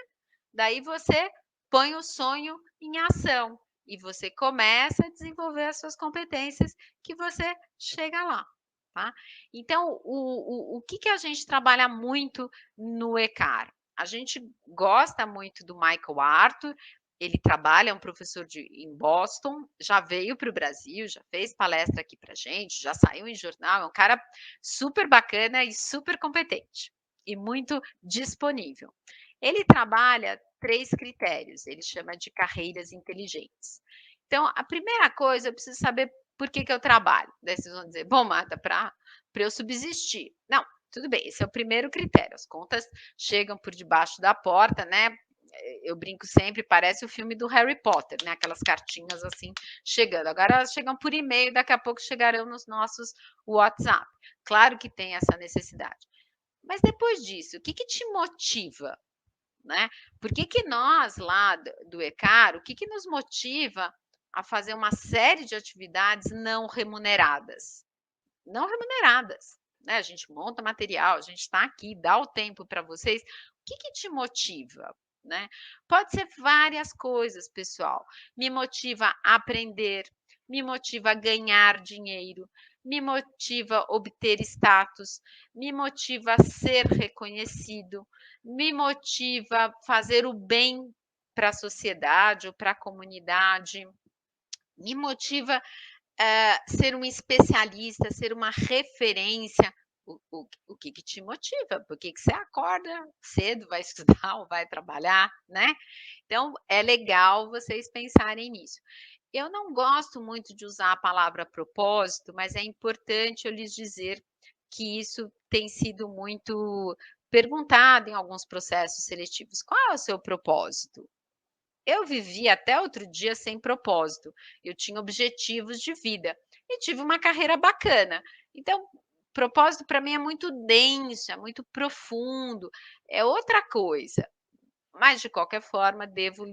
S2: daí você põe o sonho em ação e você começa a desenvolver as suas competências que você chega lá. Tá? Então, o que a gente trabalha muito no ECAR? A gente gosta muito do Michael Arthur, ele trabalha, é um professor em Boston, já veio para o Brasil, já fez palestra aqui para gente, já saiu em jornal, é um cara super bacana e super competente e muito disponível. Ele trabalha 3 critérios, ele chama de carreiras inteligentes. Então, a primeira coisa, eu preciso saber por que eu trabalho. Daí vocês vão dizer, bom, Marta, para eu subsistir. Não, tudo bem, esse é o primeiro critério. As contas chegam por debaixo da porta, né? Eu brinco sempre, parece o filme do Harry Potter, né? Aquelas cartinhas assim chegando. Agora elas chegam por e-mail, daqui a pouco chegarão nos nossos WhatsApp. Claro que tem essa necessidade. Mas depois disso, o que te motiva? Né? Por que nós lá do ECAR, o que nos motiva a fazer uma série de atividades não remuneradas? Não remuneradas. Né? A gente monta material, a gente está aqui, dá o tempo para vocês. O que te motiva? Né? Pode ser várias coisas, pessoal. Me motiva a aprender, me motiva a ganhar dinheiro, me motiva a obter status, me motiva a ser reconhecido, me motiva a fazer o bem para a sociedade ou para a comunidade, me motiva ser um especialista, ser uma referência. O que te motiva? Por que você acorda cedo, vai estudar ou vai trabalhar, né? Então, é legal vocês pensarem nisso. Eu não gosto muito de usar a palavra propósito, mas é importante eu lhes dizer que isso tem sido muito perguntado em alguns processos seletivos. Qual é o seu propósito? Eu vivi até outro dia sem propósito. Eu tinha objetivos de vida e tive uma carreira bacana. Então, propósito para mim é muito denso, é muito profundo, é outra coisa. Mas, de qualquer forma, devo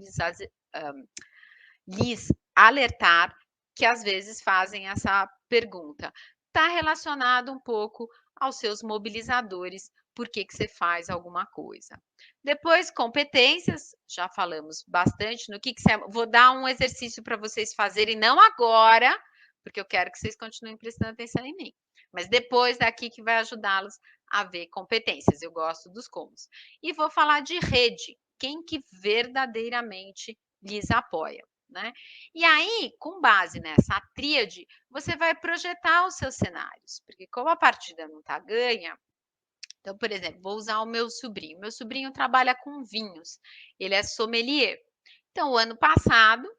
S2: lhes alertar que às vezes fazem essa pergunta. Está relacionado um pouco aos seus mobilizadores, por que você faz alguma coisa. Depois, competências, já falamos bastante no que você. Vou dar um exercício para vocês fazerem, não agora, porque eu quero que vocês continuem prestando atenção em mim, mas depois daqui que vai ajudá-los a ver competências. Eu gosto dos comos. E vou falar de rede, quem que verdadeiramente lhes apoia. Né? E aí, com base nessa tríade, você vai projetar os seus cenários, porque como a partida não está ganha, então, por exemplo, vou usar o meu sobrinho. Meu sobrinho trabalha com vinhos, ele é sommelier. Então, o ano passado,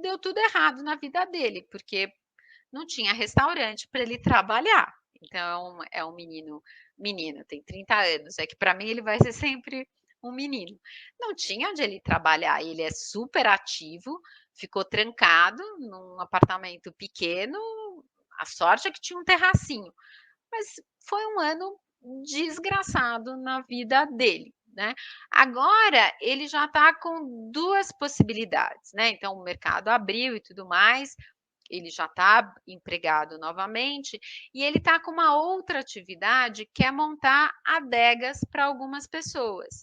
S2: deu tudo errado na vida dele, porque não tinha restaurante para ele trabalhar. Então, é um menino, tem 30 anos, é que para mim ele vai ser sempre um menino. Não tinha onde ele trabalhar, ele é super ativo, ficou trancado num apartamento pequeno, a sorte é que tinha um terracinho, mas foi um ano desgraçado na vida dele, né. Agora ele já está com 2 possibilidades, né, então o mercado abriu e tudo mais, ele já está empregado novamente, e ele está com uma outra atividade que é montar adegas para algumas pessoas.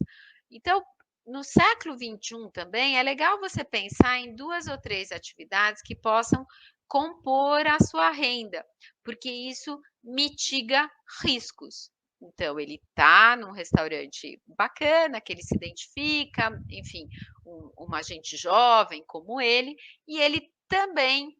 S2: Então, no século XXI também é legal você pensar em 2 ou 3 atividades que possam compor a sua renda, porque isso mitiga riscos. Então ele está num restaurante bacana, que ele se identifica, enfim, uma gente jovem como ele, e ele também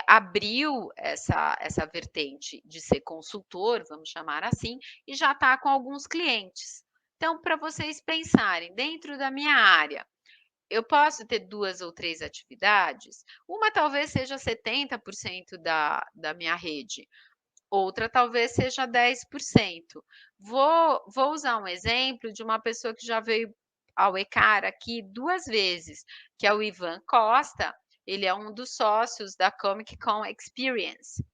S2: abriu essa vertente de ser consultor, vamos chamar assim, e já está com alguns clientes. Então, para vocês pensarem, dentro da minha área, eu posso ter 2 ou 3 atividades? Uma talvez seja 70% da minha rede, outra talvez seja 10%. Vou usar um exemplo de uma pessoa que já veio ao ECAR aqui 2 vezes, que é o Ivan Costa, ele é um dos sócios da Comic Con Experience.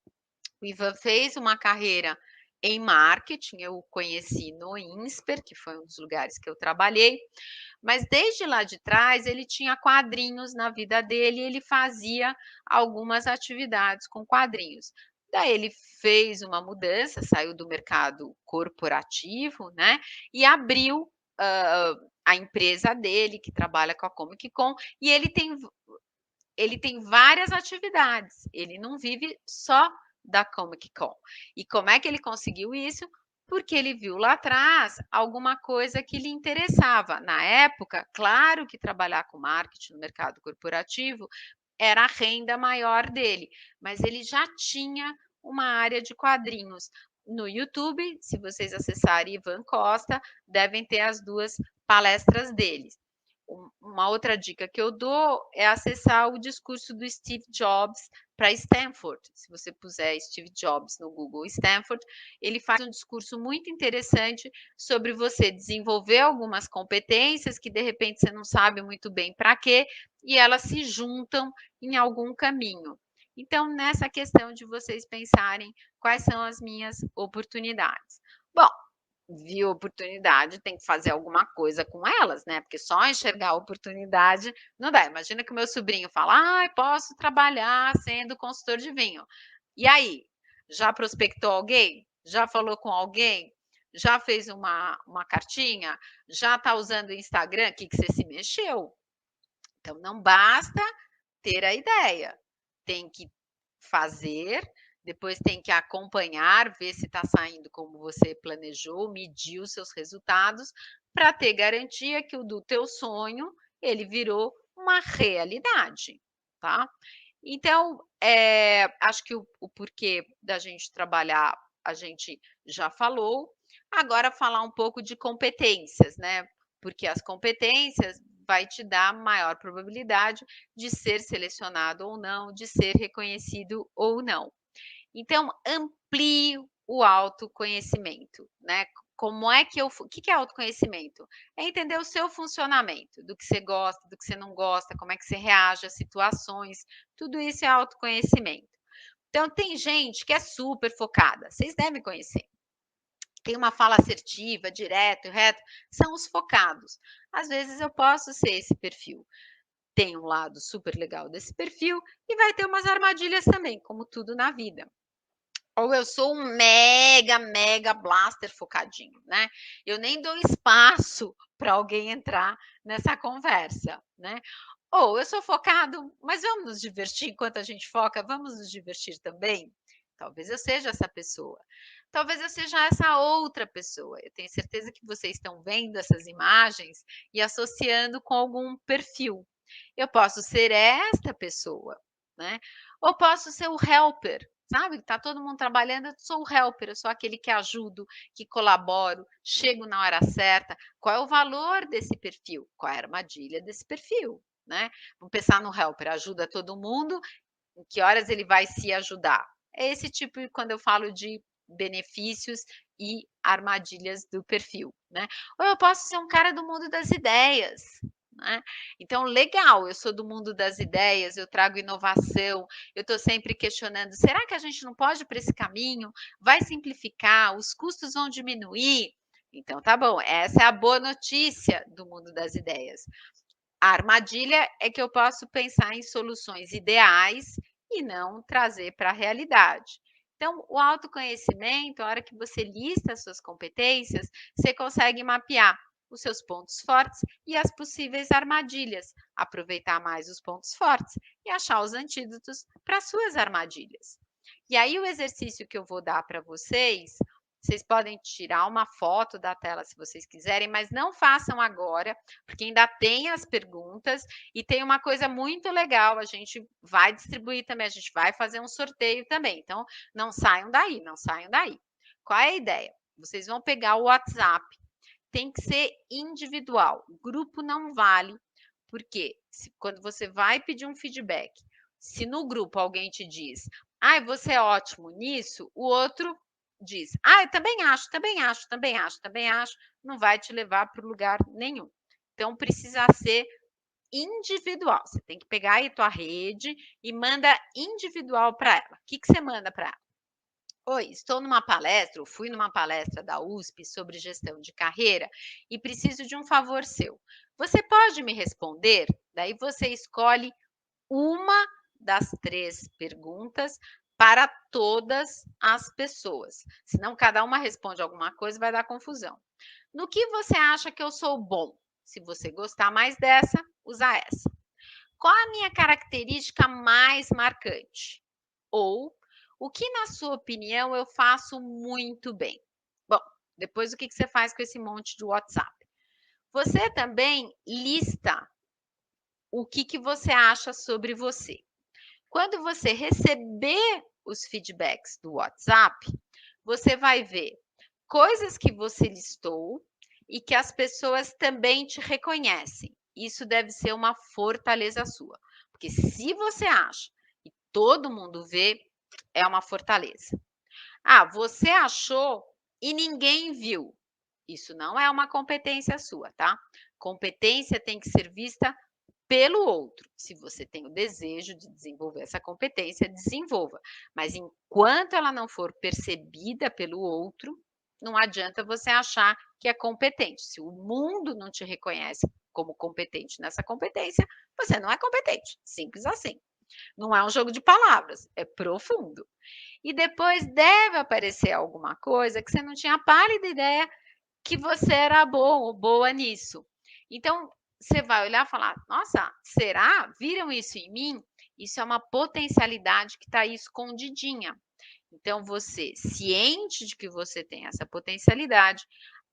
S2: O Ivan fez uma carreira em marketing, eu o conheci no INSPER, que foi um dos lugares que eu trabalhei, mas desde lá de trás ele tinha quadrinhos na vida dele e ele fazia algumas atividades com quadrinhos. Daí ele fez uma mudança, saiu do mercado corporativo, né, e abriu, a empresa dele, que trabalha com a Comic Con, e ele tem várias atividades, ele não vive só da Comic Con. E como é que ele conseguiu isso? Porque ele viu lá atrás alguma coisa que lhe interessava. Na época, claro que trabalhar com marketing no mercado corporativo era a renda maior dele, mas ele já tinha uma área de quadrinhos. No YouTube, se vocês acessarem Ivan Costa, devem ter as 2 palestras dele. Uma outra dica que eu dou é acessar o discurso do Steve Jobs para Stanford. Se você puser Steve Jobs no Google Stanford, ele faz um discurso muito interessante sobre você desenvolver algumas competências que de repente você não sabe muito bem para quê, e elas se juntam em algum caminho. Então, nessa questão de vocês pensarem quais são as minhas oportunidades. Bom, viu oportunidade, tem que fazer alguma coisa com elas, né? Porque só enxergar a oportunidade não dá. Imagina que o meu sobrinho fala: ah, posso trabalhar sendo consultor de vinho. E aí? Já prospectou alguém? Já falou com alguém? Já fez uma cartinha? Já está usando o Instagram? O que você se mexeu? Então, não basta ter a ideia, tem que fazer, depois tem que acompanhar, ver se está saindo como você planejou, medir os seus resultados, para ter garantia que o do teu sonho, ele virou uma realidade, tá. Então, acho que o porquê da gente trabalhar, a gente já falou, agora falar um pouco de competências, né, porque as competências vai te dar maior probabilidade de ser selecionado ou não, de ser reconhecido ou não. Então, amplie o autoconhecimento, né? Como é que o que é autoconhecimento? É entender o seu funcionamento, do que você gosta, do que você não gosta, como é que você reage às situações, tudo isso é autoconhecimento. Então, tem gente que é super focada, vocês devem conhecer. Tem uma fala assertiva, direto e reto, são os focados. Às vezes eu posso ser esse perfil. Tem um lado super legal desse perfil e vai ter umas armadilhas também, como tudo na vida. Ou eu sou um mega, mega blaster focadinho, né? Eu nem dou espaço para alguém entrar nessa conversa, né? Ou eu sou focado, mas vamos nos divertir enquanto a gente foca, vamos nos divertir também? Talvez eu seja essa pessoa. Talvez eu seja essa outra pessoa. Eu tenho certeza que vocês estão vendo essas imagens e associando com algum perfil. Eu posso ser esta pessoa, né? Ou posso ser o helper, sabe? Tá todo mundo trabalhando, eu sou o helper, eu sou aquele que ajudo, que colaboro, chego na hora certa. Qual é o valor desse perfil? Qual é a armadilha desse perfil? né? Vamos pensar no helper, ajuda todo mundo, em que horas ele vai se ajudar? É esse tipo, quando eu falo de benefícios e armadilhas do perfil, né? Ou eu posso ser um cara do mundo das ideias, né? Então, legal, eu sou do mundo das ideias, eu trago inovação, eu estou sempre questionando, será que a gente não pode ir para esse caminho? Vai simplificar, os custos vão diminuir? Então, tá bom, essa é a boa notícia do mundo das ideias. A armadilha é que eu posso pensar em soluções ideais e não trazer para a realidade. Então, o autoconhecimento, a hora que você lista as suas competências, você consegue mapear os seus pontos fortes e as possíveis armadilhas, aproveitar mais os pontos fortes e achar os antídotos para as suas armadilhas. E aí, o exercício que eu vou dar para vocês, vocês podem tirar uma foto da tela se vocês quiserem, mas não façam agora, porque ainda tem as perguntas e tem uma coisa muito legal, a gente vai distribuir também, a gente vai fazer um sorteio também. Então, não saiam daí, não saiam daí. Qual é a ideia? Vocês vão pegar o WhatsApp, tem que ser individual, grupo não vale, porque quando você vai pedir um feedback, se no grupo alguém te diz, você é ótimo nisso, o outro diz, eu também acho, também acho, também acho, também acho, não vai te levar para lugar nenhum. Então, precisa ser individual. Você tem que pegar aí tua rede e manda individual para ela. O que você manda para ela? Oi, estou numa palestra, ou fui numa palestra da USP sobre gestão de carreira e preciso de um favor seu. Você pode me responder? Daí você escolhe uma das 3 perguntas para todas as pessoas. Senão, cada uma responde alguma coisa, vai dar confusão. No que você acha que eu sou bom? Se você gostar mais dessa, usa essa. Qual a minha característica mais marcante? Ou o que, na sua opinião, eu faço muito bem? Bom, depois o que você faz com esse monte de WhatsApp? Você também lista o que você acha sobre você. Quando você receber os feedbacks do WhatsApp, você vai ver coisas que você listou e que as pessoas também te reconhecem. Isso deve ser uma fortaleza sua. Porque se você acha e todo mundo vê, é uma fortaleza. Você achou e ninguém viu. Isso não é uma competência sua, tá? Competência tem que ser vista pelo outro. Se você tem o desejo de desenvolver essa competência, desenvolva. Mas enquanto ela não for percebida pelo outro, não adianta você achar que é competente. Se o mundo não te reconhece como competente nessa competência, você não é competente. Simples assim. Não é um jogo de palavras, é profundo. E depois deve aparecer alguma coisa que você não tinha a pálida ideia que você era bom ou boa nisso. Então, você vai olhar e falar: nossa, será? Viram isso em mim? Isso é uma potencialidade que está aí escondidinha. Então, você, ciente de que você tem essa potencialidade,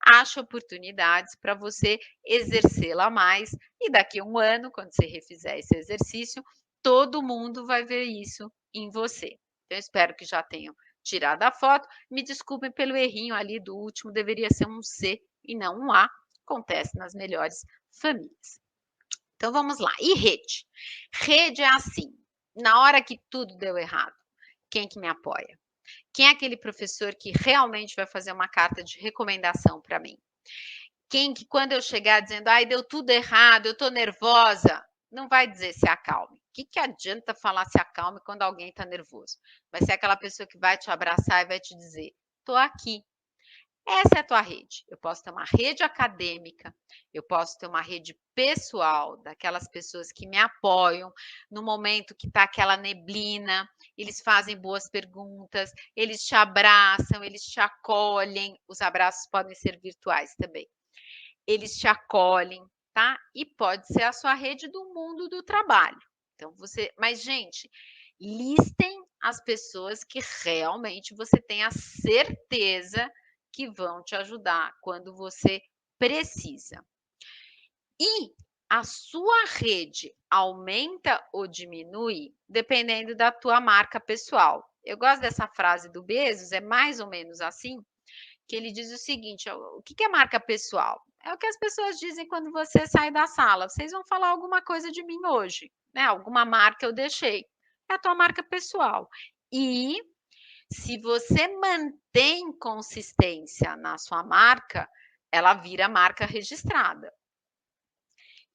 S2: acha oportunidades para você exercê-la mais. E daqui a um ano, quando você refizer esse exercício, todo mundo vai ver isso em você. Então, espero que já tenham tirado a foto. Me desculpem pelo errinho ali do último, deveria ser um C e não um A. Acontece nas melhores famílias. Então, vamos lá. E rede? Rede é assim, na hora que tudo deu errado, quem que me apoia? Quem é aquele professor que realmente vai fazer uma carta de recomendação para mim? Quem que quando eu chegar dizendo, deu tudo errado, eu estou nervosa, não vai dizer se acalme. O que adianta falar se acalme quando alguém está nervoso? Vai ser aquela pessoa que vai te abraçar e vai te dizer, estou aqui. Essa é a tua rede. Eu posso ter uma rede acadêmica, eu posso ter uma rede pessoal, daquelas pessoas que me apoiam no momento que está aquela neblina, eles fazem boas perguntas, eles te abraçam, eles te acolhem. Os abraços podem ser virtuais também. Eles te acolhem, tá? E pode ser a sua rede do mundo do trabalho. Então, mas, gente, listem as pessoas que realmente você tem a certeza que vão te ajudar quando você precisa. E a sua rede aumenta ou diminui dependendo da tua marca pessoal. Eu gosto dessa frase do Bezos, é mais ou menos assim, que ele diz o seguinte: o que é marca pessoal? é o que as pessoas dizem quando você sai da sala: "Vocês vão falar alguma coisa de mim hoje, né, alguma marca eu deixei". É a tua marca pessoal. E se você mantém consistência na sua marca, ela vira marca registrada.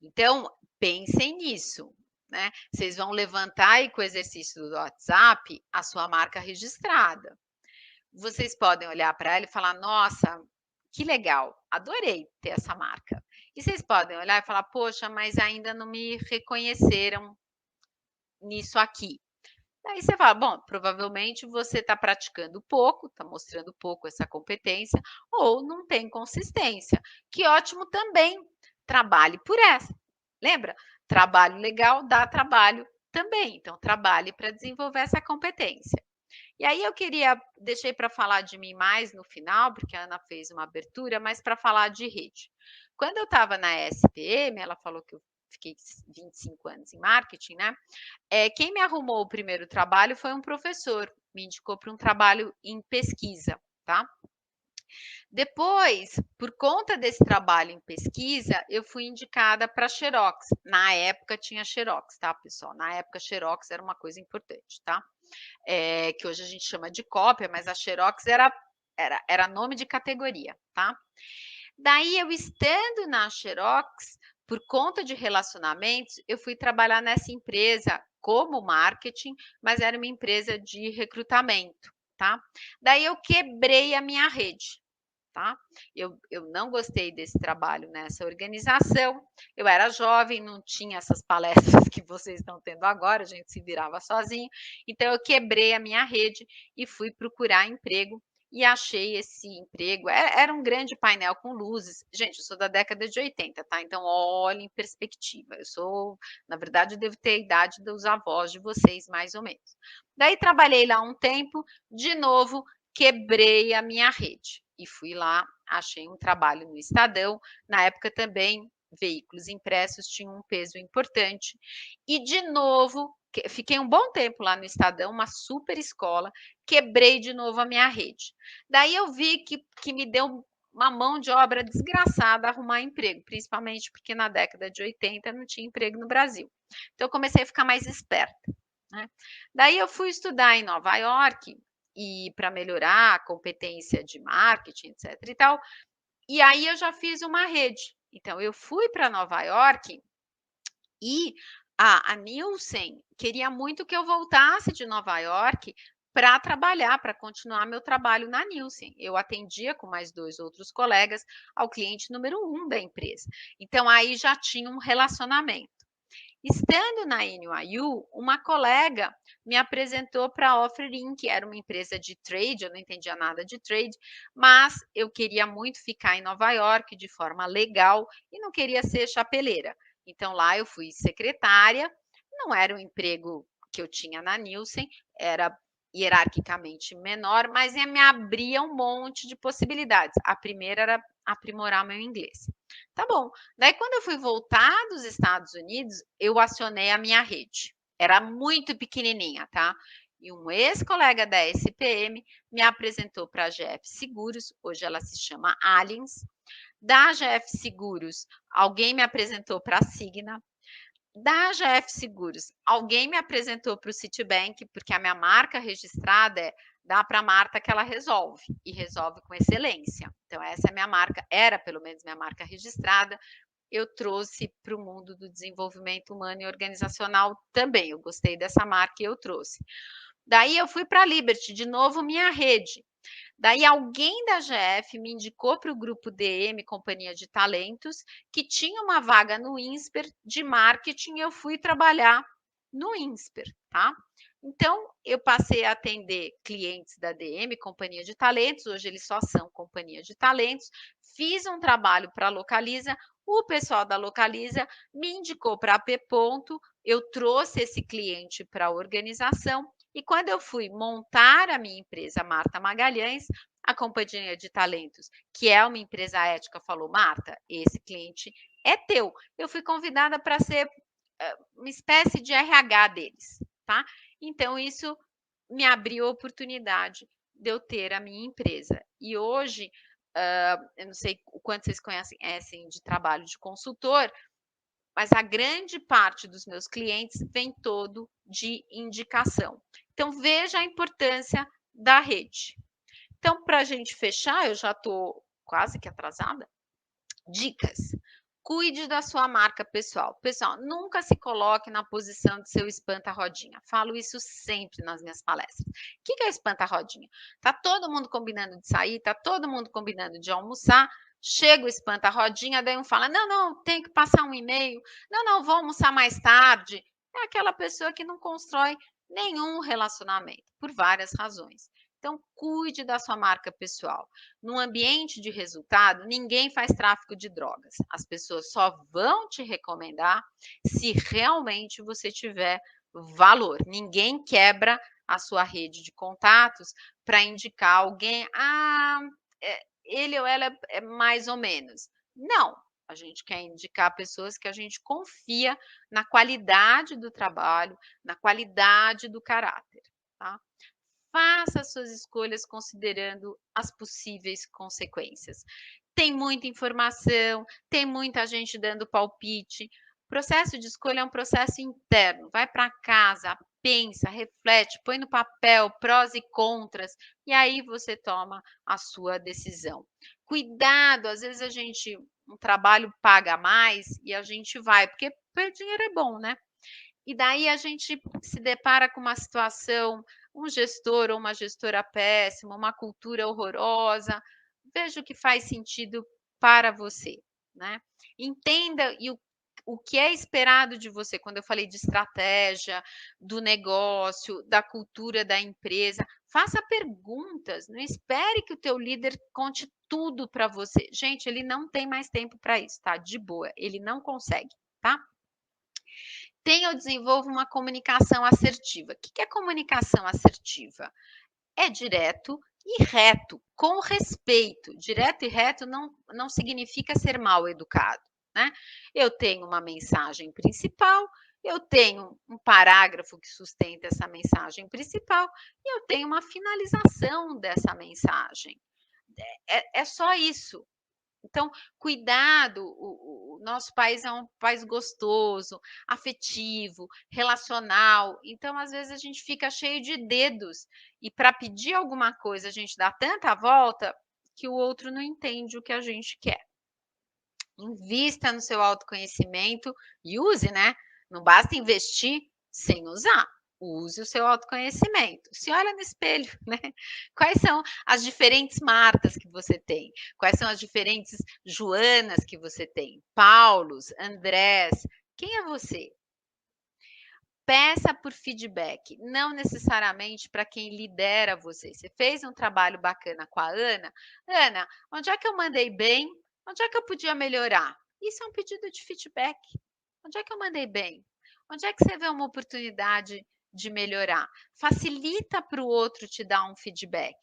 S2: Então, pensem nisso, né. Vocês vão levantar aí com o exercício do WhatsApp a sua marca registrada. Vocês podem olhar para ela e falar: "Nossa, que legal, adorei ter essa marca". E vocês podem olhar e falar: "Poxa, mas ainda não me reconheceram nisso aqui". Daí você fala: "Bom, provavelmente você está praticando pouco, está mostrando pouco essa competência, ou não tem consistência". Que ótimo também, trabalhe por essa. Lembra? Trabalho legal dá trabalho também, então trabalhe para desenvolver essa competência. E aí eu queria deixei para falar de mim mais no final, porque a Ana fez uma abertura, mas para falar de rede. Quando eu estava na SPM, ela falou que eu fiquei 25 anos em marketing, né, quem me arrumou o primeiro trabalho foi um professor, me indicou para um trabalho em pesquisa, tá. Depois, por conta desse trabalho em pesquisa, eu fui indicada pra Xerox. Na época tinha Xerox, tá, pessoal? Na época, Xerox era uma coisa importante, tá? Que hoje a gente chama de cópia, mas a Xerox era nome de categoria, tá? Daí, eu estando na Xerox, por conta de relacionamentos, eu fui trabalhar nessa empresa como marketing, mas era uma empresa de recrutamento, tá? Daí eu quebrei a minha rede, tá? Eu não gostei desse trabalho nessa organização. Eu era jovem, não tinha essas palestras que vocês estão tendo agora, a gente se virava sozinho. Então eu quebrei a minha rede e fui procurar emprego e achei esse emprego. Era um grande painel com luzes. Gente, eu sou da década de 80, tá? Então olhem em perspectiva. Eu sou, na verdade, eu devo ter a idade dos avós de vocês, mais ou menos. Daí trabalhei lá um tempo, de novo quebrei a minha rede e fui lá, achei um trabalho no Estadão. Na época também, veículos impressos tinham um peso importante. E de novo, fiquei um bom tempo lá no Estadão, uma super escola, quebrei de novo a minha rede. Daí eu vi que me deu uma mão de obra desgraçada arrumar emprego, principalmente porque na década de 80 não tinha emprego no Brasil. Então eu comecei a ficar mais esperta, né? Daí eu fui estudar em Nova York e para melhorar a competência de marketing, etc e tal. E aí eu já fiz uma rede. Então eu fui para Nova York e a Nielsen queria muito que eu voltasse de Nova York para trabalhar, para continuar meu trabalho na Nielsen. Eu atendia com mais 2 outros colegas ao cliente número 1 da empresa. Então aí já tinha um relacionamento. Estando na NYU, uma colega me apresentou para a Offering, que era uma empresa de trade, eu não entendia nada de trade, mas eu queria muito ficar em Nova York de forma legal e não queria ser chapeleira. Então lá eu fui secretária, não era um emprego que eu tinha na Nielsen, era hierarquicamente menor, mas me abria um monte de possibilidades. A primeira era aprimorar meu inglês. Tá bom. Daí, quando eu fui voltar dos Estados Unidos, eu acionei a minha rede. Era muito pequenininha, tá? E um ex-colega da SPM me apresentou para a GF Seguros, hoje ela se chama Allianz. Da GF Seguros, alguém me apresentou para a Signa. Da GF Seguros, alguém me apresentou para o Citibank, porque a minha marca registrada é dá para a Marta que ela resolve, e resolve com excelência. Então, essa é a minha marca, era pelo menos minha marca registrada. Eu trouxe para o mundo do desenvolvimento humano e organizacional também. Eu gostei dessa marca e eu trouxe. Daí eu fui para a Liberty, de novo minha rede. Daí alguém da GF me indicou para o grupo DM, Companhia de Talentos, que tinha uma vaga no INSPER de marketing, e eu fui trabalhar no INSPER, tá? Então, eu passei a atender clientes da DM, Companhia de Talentos, hoje eles só são Companhia de Talentos, fiz um trabalho para a Localiza, o pessoal da Localiza me indicou para a P. Eu trouxe esse cliente para a organização e quando eu fui montar a minha empresa Marta Magalhães, a Companhia de Talentos, que é uma empresa ética, falou: Marta, esse cliente é teu. Eu fui convidada para ser uma espécie de RH deles, tá? Então, isso me abriu a oportunidade de eu ter a minha empresa. E hoje, eu não sei o quanto vocês conhecem de trabalho de consultor, mas a grande parte dos meus clientes vem todo de indicação. Então, veja a importância da rede. Então, para a gente fechar, eu já estou quase que atrasada. Dicas. Cuide da sua marca pessoal. Pessoal, nunca se coloque na posição de seu espanta-rodinha. Falo isso sempre nas minhas palestras. O que é espanta-rodinha? Tá todo mundo combinando de sair, tá todo mundo combinando de almoçar. Chega o espanta-rodinha, daí um fala: não, não, tenho que passar um e-mail. Não, não, vou almoçar mais tarde. É aquela pessoa que não constrói nenhum relacionamento, por várias razões. Então, cuide da sua marca pessoal. Num ambiente de resultado, ninguém faz tráfico de drogas. As pessoas só vão te recomendar se realmente você tiver valor. Ninguém quebra a sua rede de contatos para indicar alguém. Ah, ele ou ela é mais ou menos. Não. A gente quer indicar pessoas que a gente confia na qualidade do trabalho, na qualidade do caráter, tá? Faça suas escolhas considerando as possíveis consequências. Tem muita informação, tem muita gente dando palpite. O processo de escolha é um processo interno. Vai para casa, pensa, reflete, põe no papel prós e contras e aí você toma a sua decisão. Cuidado, às vezes um trabalho paga mais e a gente vai, porque o dinheiro é bom, né? E daí a gente se depara com uma situação, um gestor ou uma gestora péssima, uma cultura horrorosa. Veja o que faz sentido para você, né? Entenda o que é esperado de você, quando eu falei de estratégia, do negócio, da cultura da empresa. Faça perguntas, não espere que o teu líder conte tudo para você. Gente, ele não tem mais tempo para isso, tá? De boa, ele não consegue, tá? Tenha ou desenvolva uma comunicação assertiva. O que é comunicação assertiva? É direto e reto, com respeito. Direto e reto não significa ser mal educado, né? Eu tenho uma mensagem principal, eu tenho um parágrafo que sustenta essa mensagem principal e eu tenho uma finalização dessa mensagem. É só isso. Então, cuidado, o nosso país é um país gostoso, afetivo, relacional. Então, às vezes, a gente fica cheio de dedos e para pedir alguma coisa, a gente dá tanta volta que o outro não entende o que a gente quer. Invista no seu autoconhecimento e use, né? Não basta investir sem usar. Use o seu autoconhecimento. Se olha no espelho, né? Quais são as diferentes Martas que você tem? Quais são as diferentes Joanas que você tem? Paulos, Andrés, quem é você? Peça por feedback, não necessariamente para quem lidera você. Você fez um trabalho bacana com a Ana. Ana, onde é que eu mandei bem? Onde é que eu podia melhorar? Isso é um pedido de feedback. Onde é que eu mandei bem? Onde é que você vê uma oportunidade de melhorar? Facilita para o outro te dar um feedback.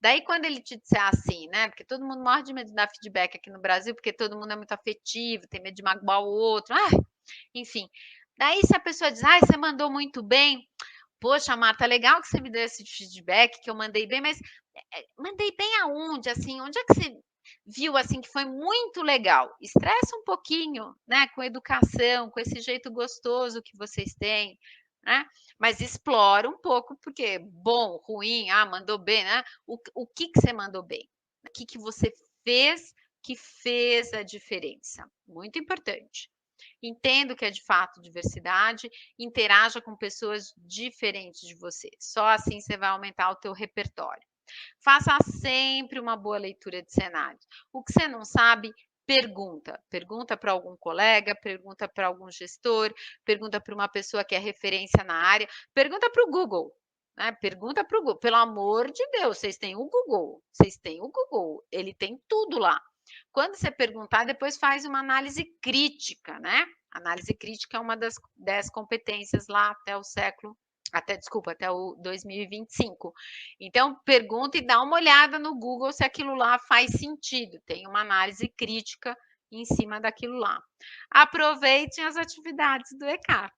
S2: Daí, quando ele te disser assim, né? Porque todo mundo morre de medo de dar feedback aqui no Brasil, porque todo mundo é muito afetivo, tem medo de magoar o outro. Enfim, daí se a pessoa diz: "Ai, você mandou muito bem". "Poxa, Marta, legal que você me deu esse feedback, que eu mandei bem, mas, mandei bem aonde, assim? Onde é que você viu, assim, que foi muito legal?". Estressa um pouquinho, né, com educação, com esse jeito gostoso que vocês têm, né, mas explora um pouco, porque bom, ruim, mandou bem, né, o que que você mandou bem? O que que você fez que fez a diferença? Muito importante. Entenda o que é de fato diversidade, interaja com pessoas diferentes de você. Só assim você vai aumentar o teu repertório. Faça sempre uma boa leitura de cenários. O que você não sabe, pergunta. Pergunta para algum colega, pergunta para algum gestor, pergunta para uma pessoa que é referência na área, pergunta para o Google. Né? Pergunta para o Google. Pelo amor de Deus, vocês têm o Google. Vocês têm o Google. Ele tem tudo lá. Quando você perguntar, depois faz uma análise crítica, né? Análise crítica é uma das 10 competências lá até o 2025. Então, pergunta e dá uma olhada no Google se aquilo lá faz sentido. Tem uma análise crítica em cima daquilo lá. Aproveitem as atividades do ECAR.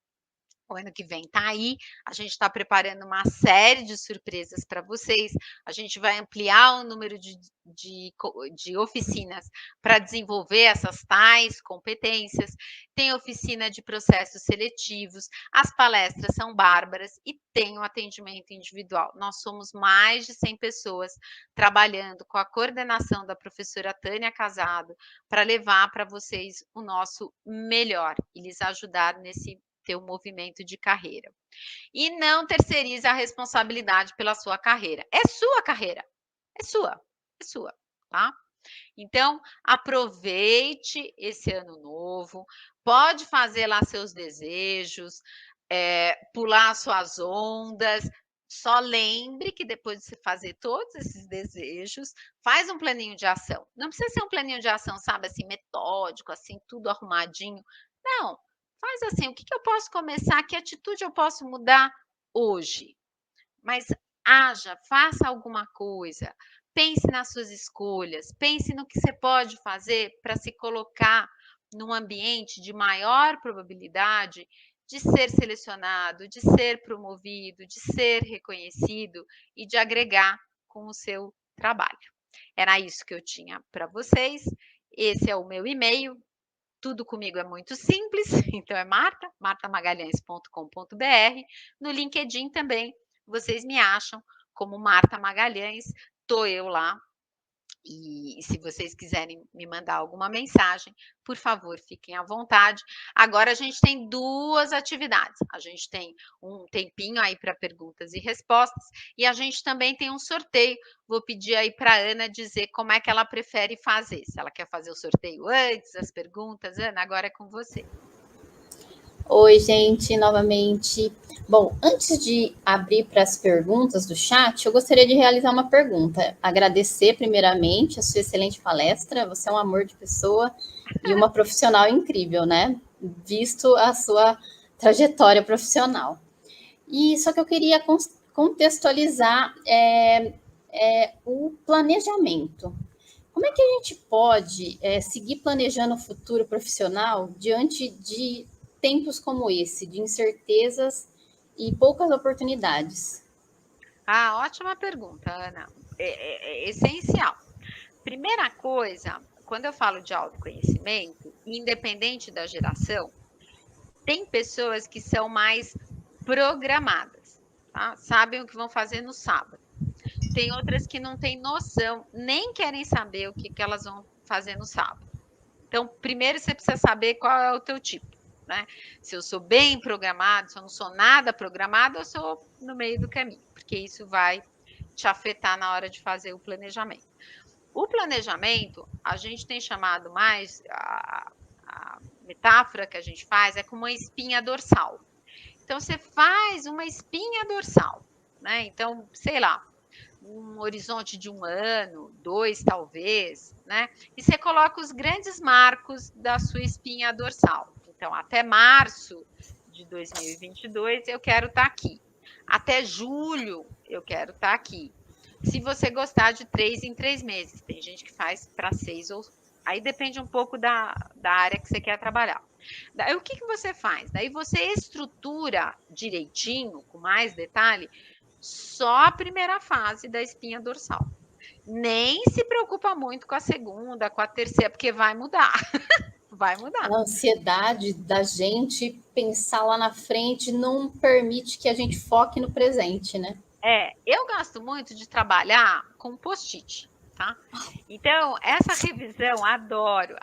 S2: O ano que vem tá aí, a gente está preparando uma série de surpresas para vocês, a gente vai ampliar o número de oficinas para desenvolver essas tais competências, tem oficina de processos seletivos, as palestras são bárbaras e tem o atendimento individual. Nós somos mais de 100 pessoas trabalhando com a coordenação da professora Tânia Casado para levar para vocês o nosso melhor e lhes ajudar nesse teu movimento de carreira. E não terceirize a responsabilidade pela sua carreira. É sua carreira, é sua, tá? Então, aproveite esse ano novo, pode fazer lá seus desejos, pular suas ondas. Só lembre que depois de você fazer todos esses desejos, faz um planinho de ação. Não precisa ser um planinho de ação, sabe, assim, metódico, assim, tudo arrumadinho. Não, faz assim, o que eu posso começar? Que atitude eu posso mudar hoje? Mas haja, faça alguma coisa. Pense nas suas escolhas, pense no que você pode fazer para se colocar num ambiente de maior probabilidade de ser selecionado, de ser promovido, de ser reconhecido e de agregar com o seu trabalho. Era isso que eu tinha para vocês. Esse é o meu e-mail. Tudo comigo é muito simples, então é martamagalhães.com.br. No LinkedIn também vocês me acham como Marta Magalhães, tô eu lá. E se vocês quiserem me mandar alguma mensagem, por favor, fiquem à vontade. Agora a gente tem duas atividades. A gente tem um tempinho aí para perguntas e respostas e a gente também tem um sorteio. Vou pedir aí para a Ana dizer como é que ela prefere fazer. Se ela quer fazer o sorteio antes, as perguntas. Ana, agora é com você.
S1: Oi, gente, novamente. Bom, antes de abrir para as perguntas do chat, eu gostaria de realizar uma pergunta. Agradecer, primeiramente, a sua excelente palestra. Você é um amor de pessoa e uma profissional incrível, né? Visto a sua trajetória profissional. E só que eu queria contextualizar o planejamento. Como é que a gente pode seguir planejando o futuro profissional diante de tempos como esse, de incertezas e poucas oportunidades?
S2: Ah, ótima pergunta, Ana. É essencial. Primeira coisa, quando eu falo de autoconhecimento, independente da geração, tem pessoas que são mais programadas, tá? Sabem o que vão fazer no sábado. Tem outras que não têm noção, nem querem saber o que elas vão fazer no sábado. Então, primeiro você precisa saber qual é o teu tipo, né? Se eu sou bem programado, se eu não sou nada programado, eu sou no meio do caminho, porque isso vai te afetar na hora de fazer o planejamento. O planejamento, a gente tem chamado mais, a metáfora que a gente faz é como uma espinha dorsal. Então, você faz uma espinha dorsal, né? Então, sei lá, um horizonte de 1 ano, 2 talvez, né? E você coloca os grandes marcos da sua espinha dorsal. Então, até março de 2022 eu quero estar aqui. Até julho eu quero estar aqui. Se você gostar de 3 em 3 meses, tem gente que faz para 6 ou... Aí depende um pouco da área que você quer trabalhar. Daí o que você faz? Daí você estrutura direitinho, com mais detalhe, só a primeira fase da espinha dorsal. Nem se preocupa muito com a segunda, com a terceira, porque vai mudar. Vai mudar.
S1: A ansiedade da gente pensar lá na frente não permite que a gente foque no presente, né?
S2: Eu gosto muito de trabalhar com post-it, tá? Então, essa revisão, adoro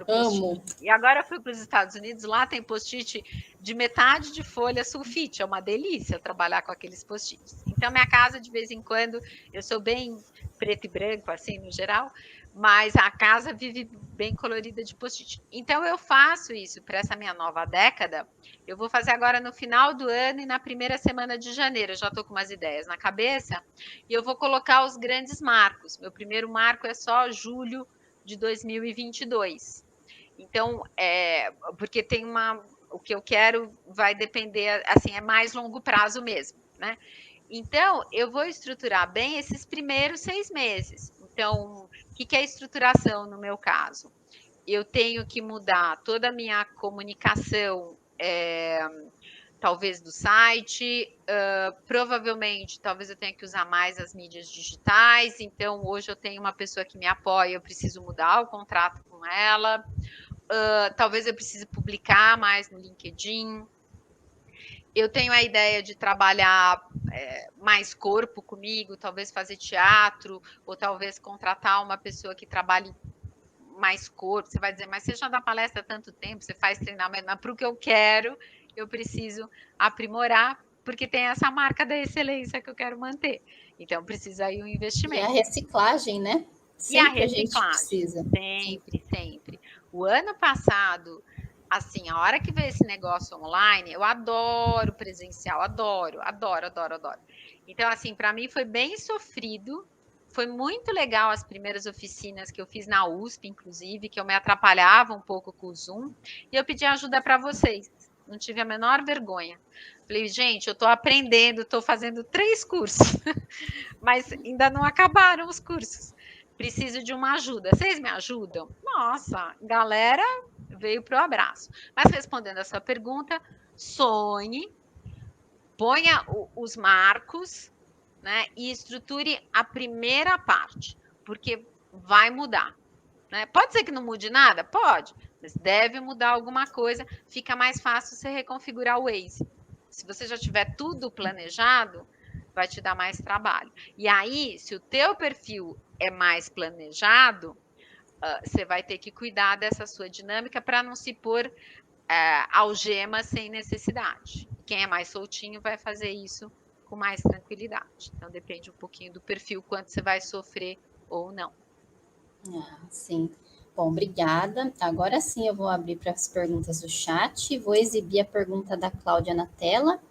S1: Amo.
S2: post-it. E agora eu fui para os Estados Unidos, lá tem post-it de metade de folha sulfite, é uma delícia trabalhar com aqueles post-its. Então, minha casa, de vez em quando, eu sou bem preto e branco, assim, no geral, mas a casa vive bem colorida de post-it. Então, eu faço isso para essa minha nova década. Eu vou fazer agora no final do ano e na primeira semana de janeiro. Eu já estou com umas ideias na cabeça. E eu vou colocar os grandes marcos. Meu primeiro marco é só julho de 2022. Então, porque tem o que eu quero vai depender, assim, é mais longo prazo mesmo, né? Então, eu vou estruturar bem esses primeiros 6 meses. Então, o que é estruturação no meu caso? Eu tenho que mudar toda a minha comunicação talvez do site, provavelmente, talvez eu tenha que usar mais as mídias digitais, então hoje eu tenho uma pessoa que me apoia, eu preciso mudar o contrato com ela, talvez eu precise publicar mais no LinkedIn. Eu tenho a ideia de trabalhar mais corpo comigo, talvez fazer teatro, ou talvez contratar uma pessoa que trabalhe mais corpo. Você vai dizer, mas você já dá palestra há tanto tempo, você faz treinamento, mas para o que eu quero, eu preciso aprimorar, porque tem essa marca da excelência que eu quero manter. Então, precisa aí um
S1: E a
S2: investimento.
S1: reciclagem, né?
S2: E a
S1: Sempre a gente
S2: reciclagem,
S1: precisa.
S2: sempre, sempre. O ano passado, assim, a hora que veio esse negócio online, eu adoro presencial, adoro, adoro, adoro, adoro. Então, assim, para mim foi bem sofrido. Foi muito legal as primeiras oficinas que eu fiz na USP, inclusive, que eu me atrapalhava um pouco com o Zoom, e eu pedi ajuda para vocês. Não tive a menor vergonha. Falei, gente, eu estou aprendendo, estou fazendo 3 cursos, mas ainda não acabaram os cursos. Preciso de uma ajuda. Vocês me ajudam? Nossa, galera veio para o abraço. Mas respondendo a sua pergunta, sonhe, ponha os marcos, né, e estruture a primeira parte, porque vai mudar. Né? Pode ser que não mude nada? Pode, mas deve mudar alguma coisa. Fica mais fácil você reconfigurar o Waze. Se você já tiver tudo planejado, vai te dar mais trabalho. E aí, se o teu perfil é mais planejado, você vai ter que cuidar dessa sua dinâmica para não se pôr algemas sem necessidade. Quem é mais soltinho vai fazer isso com mais tranquilidade. Então, depende um pouquinho do perfil, quanto você vai sofrer ou não.
S1: Ah, sim. Bom, obrigada. Agora sim eu vou abrir para as perguntas do chat. Vou exibir a pergunta da Cláudia na tela.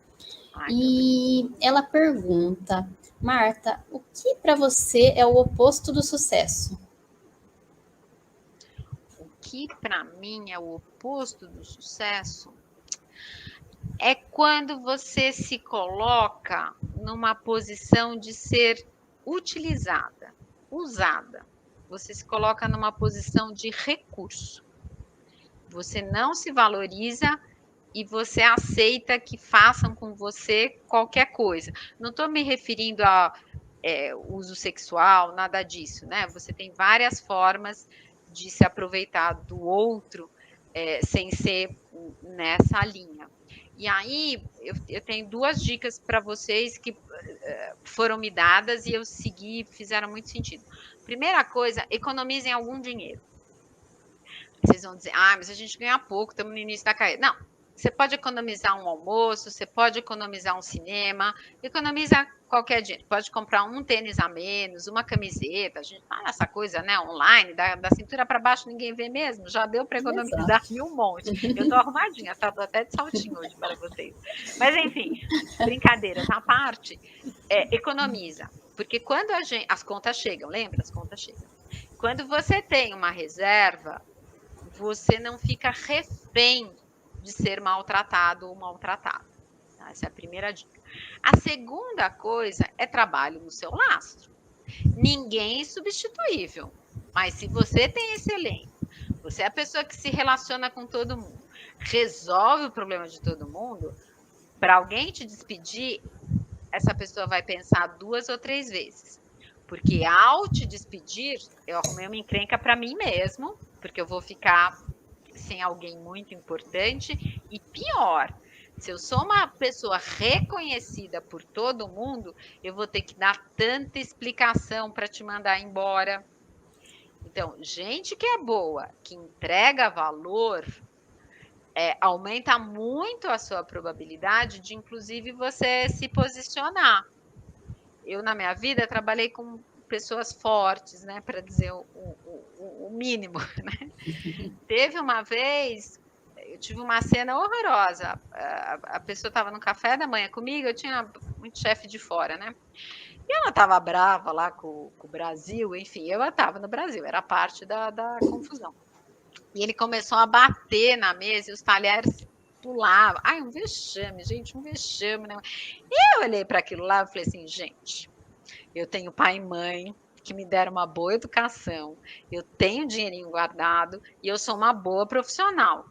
S2: Ai,
S1: E ela pergunta, Marta, o que para você é o oposto do sucesso?
S2: o que para mim é o oposto do sucesso é quando você se coloca numa posição de ser utilizada, usada. Você se coloca numa posição de recurso. Você não se valoriza e você aceita que façam com você qualquer coisa. Não estou me referindo a uso sexual, nada disso, né? Você tem várias formas de se aproveitar do outro sem ser nessa linha. E aí, eu tenho 2 dicas para vocês que foram me dadas e eu segui, fizeram muito sentido. Primeira coisa, economizem algum dinheiro. Vocês vão dizer, mas a gente ganha pouco, estamos no início da carreira. Não, você pode economizar um almoço, você pode economizar um cinema, economiza qualquer dinheiro. Pode comprar um tênis a menos, uma camiseta. A gente tá nessa coisa, né, online, da cintura para baixo ninguém vê mesmo. Já deu para economizar
S1: Exato.
S2: um monte. Eu estou arrumadinha, tá? Tô até de saltinho hoje para vocês. Mas enfim, brincadeiras à parte, economiza. Porque quando as contas chegam, lembra? As contas chegam. Quando você tem uma reserva, você não fica refém de ser maltratado ou maltratada. Essa é a primeira dica. A segunda coisa é trabalho no seu lastro. Ninguém é substituível, mas se você tem esse elenco, você é a pessoa que se relaciona com todo mundo, resolve o problema de todo mundo, para alguém te despedir, essa pessoa vai pensar 2 ou 3 vezes. Porque ao te despedir, eu arrumei uma encrenca para mim mesmo, porque eu vou ficar sem alguém muito importante. E pior, se eu sou uma pessoa reconhecida por todo mundo, eu vou ter que dar tanta explicação para te mandar embora. Então, gente que é boa, que entrega valor, aumenta muito a sua probabilidade de, inclusive, você se posicionar. Eu, na minha vida, trabalhei com pessoas fortes, né, para dizer o mínimo, né? Teve uma vez, eu tive uma cena horrorosa. A pessoa estava no café da manhã comigo, eu tinha muito chefe de fora, né? E ela estava brava lá com o Brasil, enfim, eu estava no Brasil, era parte da confusão. E ele começou a bater na mesa e os talheres pulavam. Ai, um vexame, gente, um vexame, né? E eu olhei para aquilo lá e falei assim, gente, eu tenho pai e mãe que me deram uma boa educação, eu tenho dinheirinho guardado e eu sou uma boa profissional.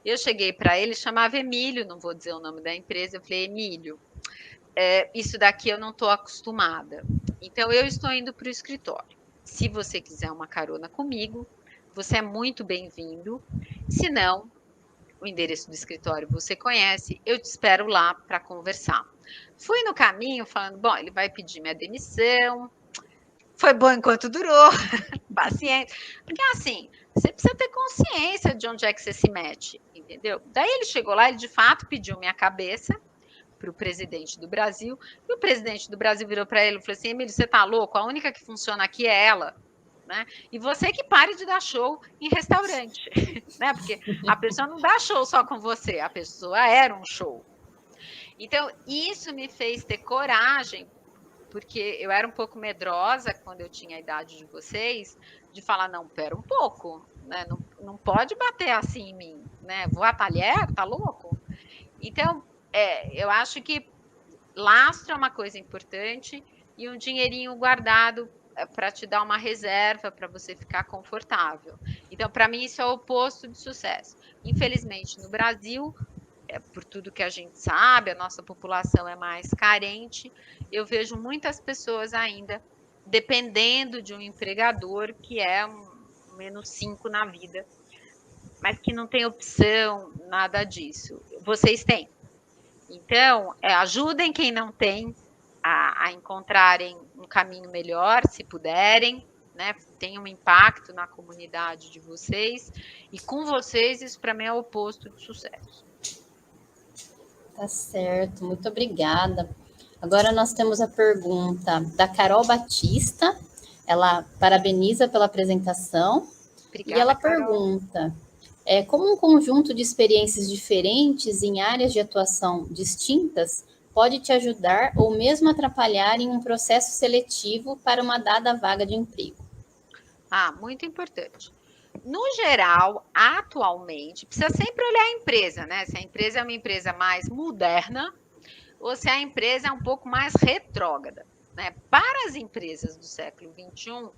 S2: Eu cheguei para ele, chamava Emílio, não vou dizer o nome da empresa, eu falei, Emílio, isso daqui eu não estou acostumada. Então, eu estou indo para o escritório. Se você quiser uma carona comigo, você é muito bem-vindo. Se não, o endereço do escritório você conhece, eu te espero lá para conversar. Fui no caminho falando, bom, ele vai pedir minha demissão, foi bom enquanto durou, paciente. Porque assim, você precisa ter consciência de onde é que você se mete, entendeu? Daí ele chegou lá, ele de fato pediu minha cabeça para o presidente do Brasil, e o presidente do Brasil virou para ele e falou assim, Emílio, você tá louco? A única que funciona aqui é ela. Né? E você que pare de dar show em restaurante, né? Porque a pessoa não dá show só com você, a pessoa era um show. Então, isso me fez ter coragem, porque eu era um pouco medrosa quando eu tinha a idade de vocês, de falar, não, pera um pouco, né? Não pode bater assim em mim, né? Vou a talher, tá louco? Então, eu acho que lastro é uma coisa importante e um dinheirinho guardado para te dar uma reserva para você ficar confortável. Então, para mim, isso é o oposto de sucesso. Infelizmente, no Brasil, por tudo que a gente sabe, a nossa população é mais carente. Eu vejo muitas pessoas ainda dependendo de um empregador que é um menos 5 na vida, mas que não tem opção, nada disso. Vocês têm. Então, ajudem quem não tem a encontrarem um caminho melhor, se puderem, né? Tem um impacto na comunidade de vocês. E com vocês, isso para mim é o oposto de sucesso.
S1: Tá certo, muito obrigada. Agora nós temos a pergunta da Carol Batista. Ela parabeniza pela apresentação.
S2: Obrigada,
S1: e ela
S2: Carol.
S1: Pergunta: como um conjunto de experiências diferentes em áreas de atuação distintas pode te ajudar ou mesmo atrapalhar em um processo seletivo para uma dada vaga de emprego?
S2: Muito importante. No geral, atualmente, precisa sempre olhar a empresa, né? Se a empresa é uma empresa mais moderna ou se a empresa é um pouco mais retrógrada, né? Para as empresas do século XXI,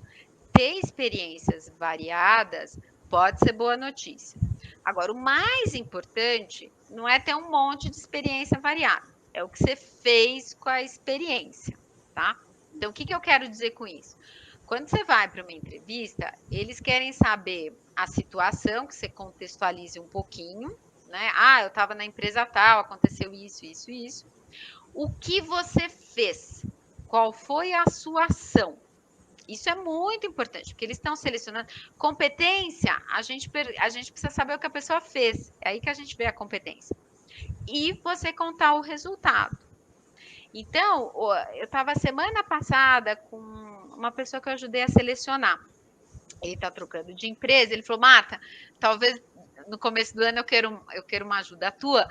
S2: ter experiências variadas pode ser boa notícia. Agora, o mais importante não é ter um monte de experiência variada, é o que você fez com a experiência, tá? Então, o que eu quero dizer com isso? Quando você vai para uma entrevista, eles querem saber a situação, que você contextualize um pouquinho, né? Eu estava na empresa tal, aconteceu isso, isso, isso. O que você fez? Qual foi a sua ação? Isso é muito importante, porque eles estão selecionando. Competência, a gente precisa saber o que a pessoa fez. É aí que a gente vê a competência. E você contar o resultado. Então, eu estava semana passada com uma pessoa que eu ajudei a selecionar. Ele está trocando de empresa. Ele falou, Marta, talvez no começo do ano eu quero uma ajuda tua,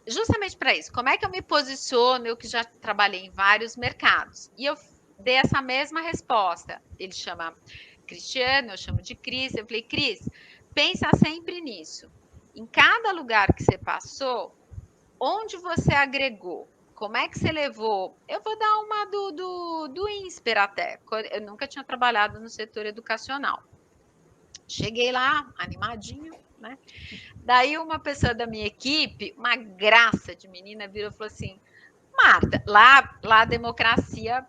S2: justamente para isso. Como é que eu me posiciono? Eu que já trabalhei em vários mercados. E eu dei essa mesma resposta. Ele chama Cristiano, eu chamo de Cris. Eu falei, Cris, pensa sempre nisso. Em cada lugar que você passou, onde você agregou? Como é que você levou? Eu vou dar uma do INSPER até. Eu nunca tinha trabalhado no setor educacional. Cheguei lá, animadinha, né? Daí uma pessoa da minha equipe, uma graça de menina, virou e falou assim, Marta, lá a democracia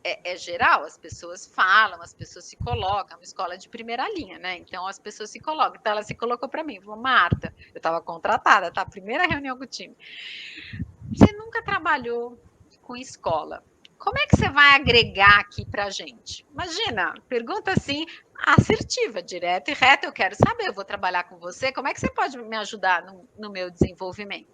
S2: é geral, as pessoas falam, as pessoas se colocam, é uma escola de primeira linha, né? Então as pessoas se colocam. Então ela se colocou para mim, falou, Marta, eu estava contratada, tá? Primeira reunião com o time. Você nunca trabalhou com escola. Como é que você vai agregar aqui para a gente? Imagina, pergunta assim, assertiva, direta e reta. Eu quero saber, eu vou trabalhar com você, como é que você pode me ajudar no meu desenvolvimento?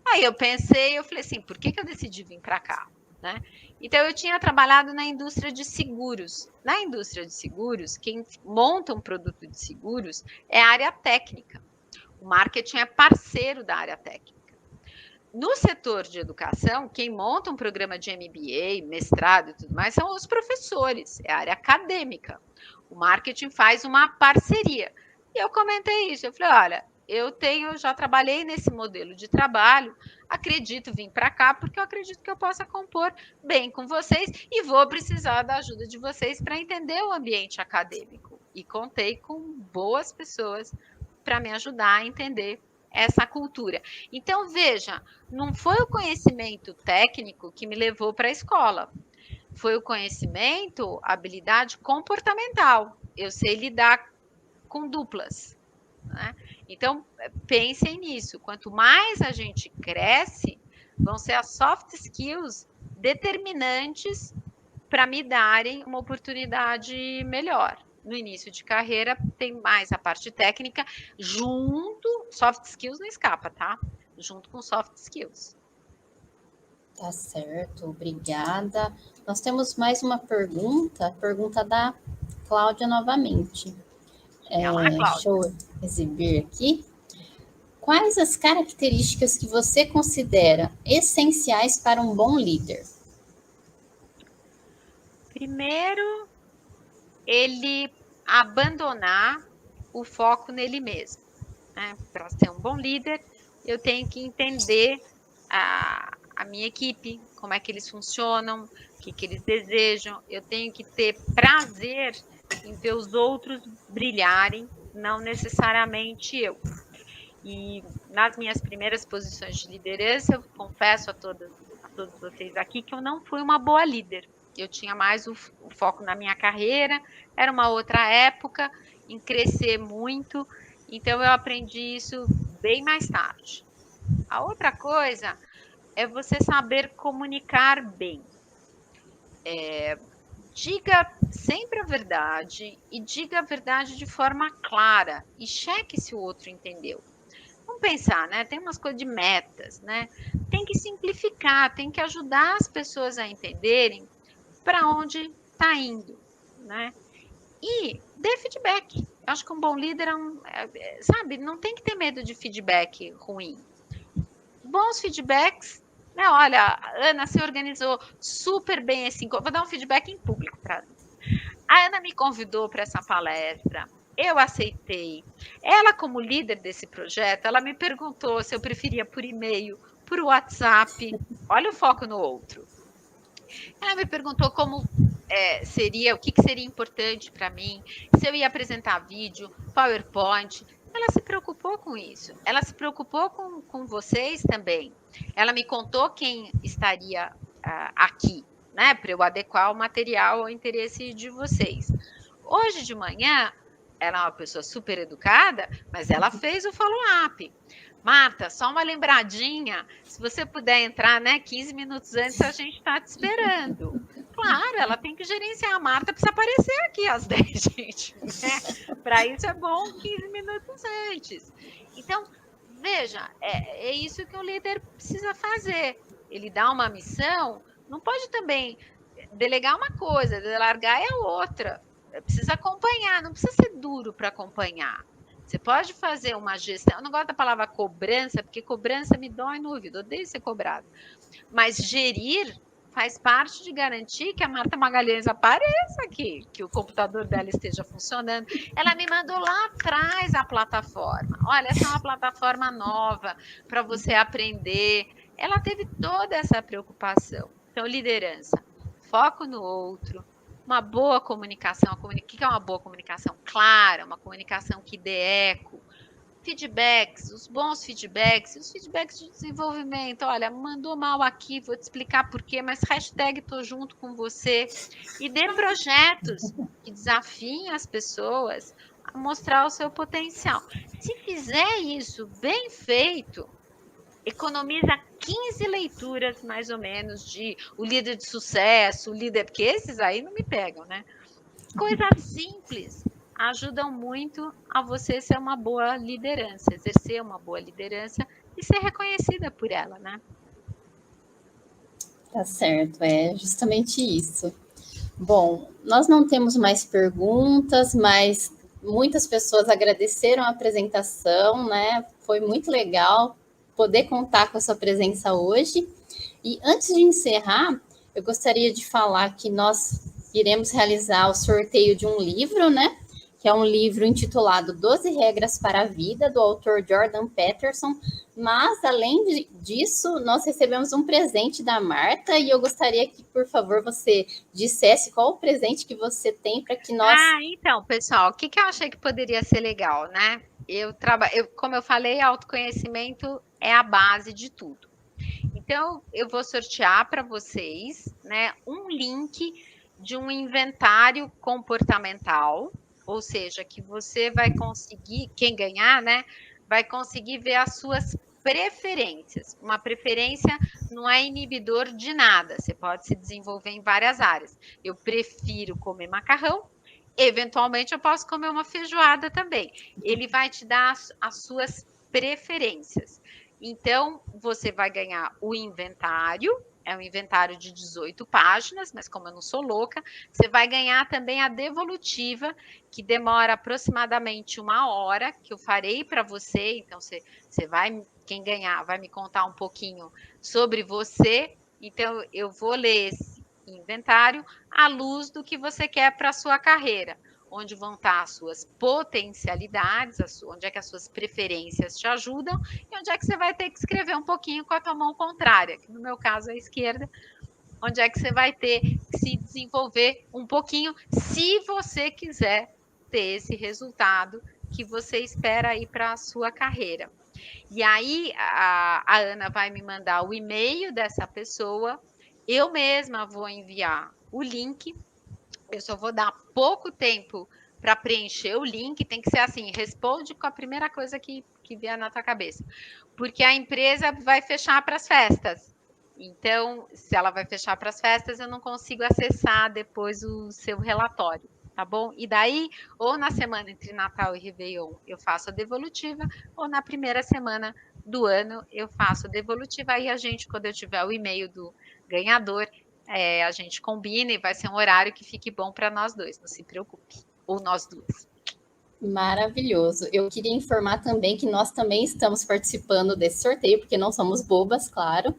S2: Aí eu pensei, eu falei assim, por que eu decidi vir para cá? Né? Então, eu tinha trabalhado na indústria de seguros. Na indústria de seguros, quem monta um produto de seguros é a área técnica. O marketing é parceiro da área técnica. No setor de educação, quem monta um programa de MBA, mestrado e tudo mais, são os professores, é a área acadêmica. O marketing faz uma parceria. E eu comentei isso, eu falei, olha, eu já trabalhei nesse modelo de trabalho, acredito vir para cá, porque eu acredito que eu possa compor bem com vocês e vou precisar da ajuda de vocês para entender o ambiente acadêmico. E contei com boas pessoas para me ajudar a entender essa cultura. Então, veja, não foi o conhecimento técnico que me levou para a escola, foi o conhecimento, a habilidade comportamental. Eu sei lidar com duplas, né? Então, pensem nisso. Quanto mais a gente cresce, vão ser as soft skills determinantes para me darem uma oportunidade melhor. No início de carreira, tem mais a parte técnica, soft skills não escapa, tá? Junto com soft skills.
S1: Tá certo, obrigada. Nós temos mais uma pergunta da Cláudia novamente. Deixa eu exibir aqui. Quais as características que você considera essenciais para um bom líder?
S2: Primeiro, ele abandonar o foco nele mesmo, né? Para ser um bom líder, eu tenho que entender a minha equipe, como é que eles funcionam, o que eles desejam. Eu tenho que ter prazer em ver os outros brilharem, não necessariamente eu. E nas minhas primeiras posições de liderança, eu confesso a todos vocês aqui que eu não fui uma boa líder. Eu tinha mais o foco na minha carreira, era uma outra época, em crescer muito, então eu aprendi isso bem mais tarde. A outra coisa é você saber comunicar bem. Diga sempre a verdade e diga a verdade de forma clara e cheque se o outro entendeu. Vamos pensar, né? Tem umas coisas de metas, né? Tem que simplificar, tem que ajudar as pessoas a entenderem para onde está indo, né? E dê feedback. Eu acho que um bom líder sabe, não tem que ter medo de feedback ruim. Bons feedbacks, né? Olha, Ana, você organizou super bem esse encontro. Vou dar um feedback em público para a Ana me convidou para essa palestra. Eu aceitei. Ela, como líder desse projeto, ela me perguntou se eu preferia por e-mail, por WhatsApp. Olha o foco no outro. Ela me perguntou como seria, o que seria importante para mim, se eu ia apresentar vídeo, PowerPoint. Ela se preocupou com isso. Ela se preocupou com vocês também. Ela me contou quem estaria aqui, né, para eu adequar o material ao interesse de vocês. Hoje de manhã, ela é uma pessoa super educada, mas ela fez o follow-up. Marta, só uma lembradinha, se você puder entrar, né, 15 minutos antes, a gente está te esperando. Claro, ela tem que gerenciar. A Marta precisa aparecer aqui às 10, gente. Né? Para isso é bom 15 minutos antes. Então, veja, é isso que o líder precisa fazer. Ele dá uma missão, não pode também delegar uma coisa, largar é outra. Precisa acompanhar, não precisa ser duro para acompanhar. Você pode fazer uma gestão, eu não gosto da palavra cobrança, porque cobrança me dói no ouvido, odeio ser cobrado. Mas gerir faz parte de garantir que a Marta Magalhães apareça aqui, que o computador dela esteja funcionando. Ela me mandou lá atrás a plataforma. Olha, essa é uma plataforma nova para você aprender. Ela teve toda essa preocupação. Então, liderança, foco no outro, uma boa comunicação. O que é uma boa comunicação? Clara, uma comunicação que dê eco. Feedbacks, os bons feedbacks, os feedbacks de desenvolvimento. Olha, mandou mal aqui, vou te explicar por quê, mas hashtag tô junto com você. E dê projetos que desafiem as pessoas a mostrar o seu potencial. Se fizer isso bem feito, economiza 15 leituras, mais ou menos, de o líder de sucesso, o líder... Porque esses aí não me pegam, né? Coisas simples ajudam muito a você ser uma boa liderança, exercer uma boa liderança e ser reconhecida por ela, né?
S1: Tá certo, é justamente isso. Bom, nós não temos mais perguntas, mas muitas pessoas agradeceram a apresentação, né? Foi muito legal poder contar com a sua presença hoje. E antes de encerrar, eu gostaria de falar que nós iremos realizar o sorteio de um livro, né? que é um livro intitulado 12 Regras para a Vida, do autor Jordan Peterson. Mas, além disso, nós recebemos um presente da Marta e eu gostaria que, por favor, você dissesse qual o presente que você tem para que nós...
S2: Então, pessoal, o que eu achei que poderia ser legal, né? Como eu falei, autoconhecimento é a base de tudo. Então, eu vou sortear para vocês, né, um link de um inventário comportamental, ou seja, que você vai conseguir, quem ganhar, né, vai conseguir ver as suas preferências. Uma preferência não é inibidor de nada, você pode se desenvolver em várias áreas. Eu prefiro comer macarrão, eventualmente eu posso comer uma feijoada também. Ele vai te dar as suas preferências. Então, você vai ganhar o inventário, é um inventário de 18 páginas, mas como eu não sou louca, você vai ganhar também a devolutiva, que demora aproximadamente 1 hora, que eu farei para você. Então, você vai, quem ganhar, vai me contar um pouquinho sobre você. Então, eu vou ler esse inventário à luz do que você quer para a sua carreira, onde vão estar as suas potencialidades, onde é que as suas preferências te ajudam e onde é que você vai ter que escrever um pouquinho com a tua mão contrária, que no meu caso é a esquerda, onde é que você vai ter que se desenvolver um pouquinho, se você quiser ter esse resultado que você espera aí para a sua carreira. E aí a Ana vai me mandar o e-mail dessa pessoa, eu mesma vou enviar o link, eu só vou dar pouco tempo para preencher o link, tem que ser assim, responde com a primeira coisa que vier na tua cabeça, porque a empresa vai fechar para as festas. Então, se ela vai fechar para as festas, eu não consigo acessar depois o seu relatório, tá bom? E daí, ou na semana entre Natal e Réveillon, eu faço a devolutiva, ou na primeira semana do ano, eu faço a devolutiva. Aí a gente, quando eu tiver o e-mail do ganhador, a gente combina e vai ser um horário que fique bom para nós dois, não se preocupe. Ou nós duas.
S1: Maravilhoso. Eu queria informar também que nós também estamos participando desse sorteio, porque não somos bobas, claro.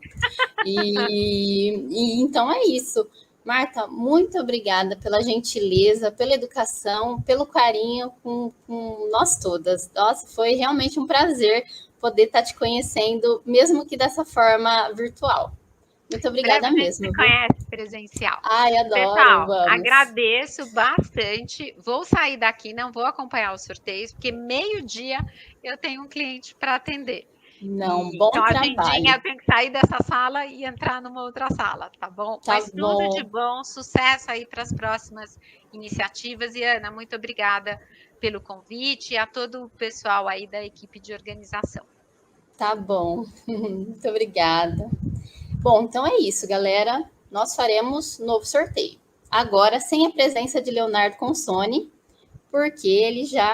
S1: E então é isso. Marta, muito obrigada pela gentileza, pela educação, pelo carinho com nós todas. Nossa, foi realmente um prazer poder estar te conhecendo, mesmo que dessa forma virtual. Muito obrigada mesmo.
S2: Você conhece presencial.
S1: Ai, adoro.
S2: Pessoal,
S1: vamos.
S2: Agradeço bastante. Vou sair daqui, não vou acompanhar os sorteios, porque meio-dia eu tenho um cliente para atender.
S1: Não, bom
S2: então,
S1: trabalho.
S2: eu tenho que sair dessa sala e entrar numa outra sala, tá bom?
S1: Tá
S2: Mas
S1: bom.
S2: tudo de bom, sucesso aí para as próximas iniciativas. E, Ana, muito obrigada pelo convite e a todo o pessoal aí da equipe de organização.
S1: Tá bom. Muito obrigada. Bom, então é isso, galera. Nós faremos novo sorteio. Agora, sem a presença de Leonardo Consone, porque ele já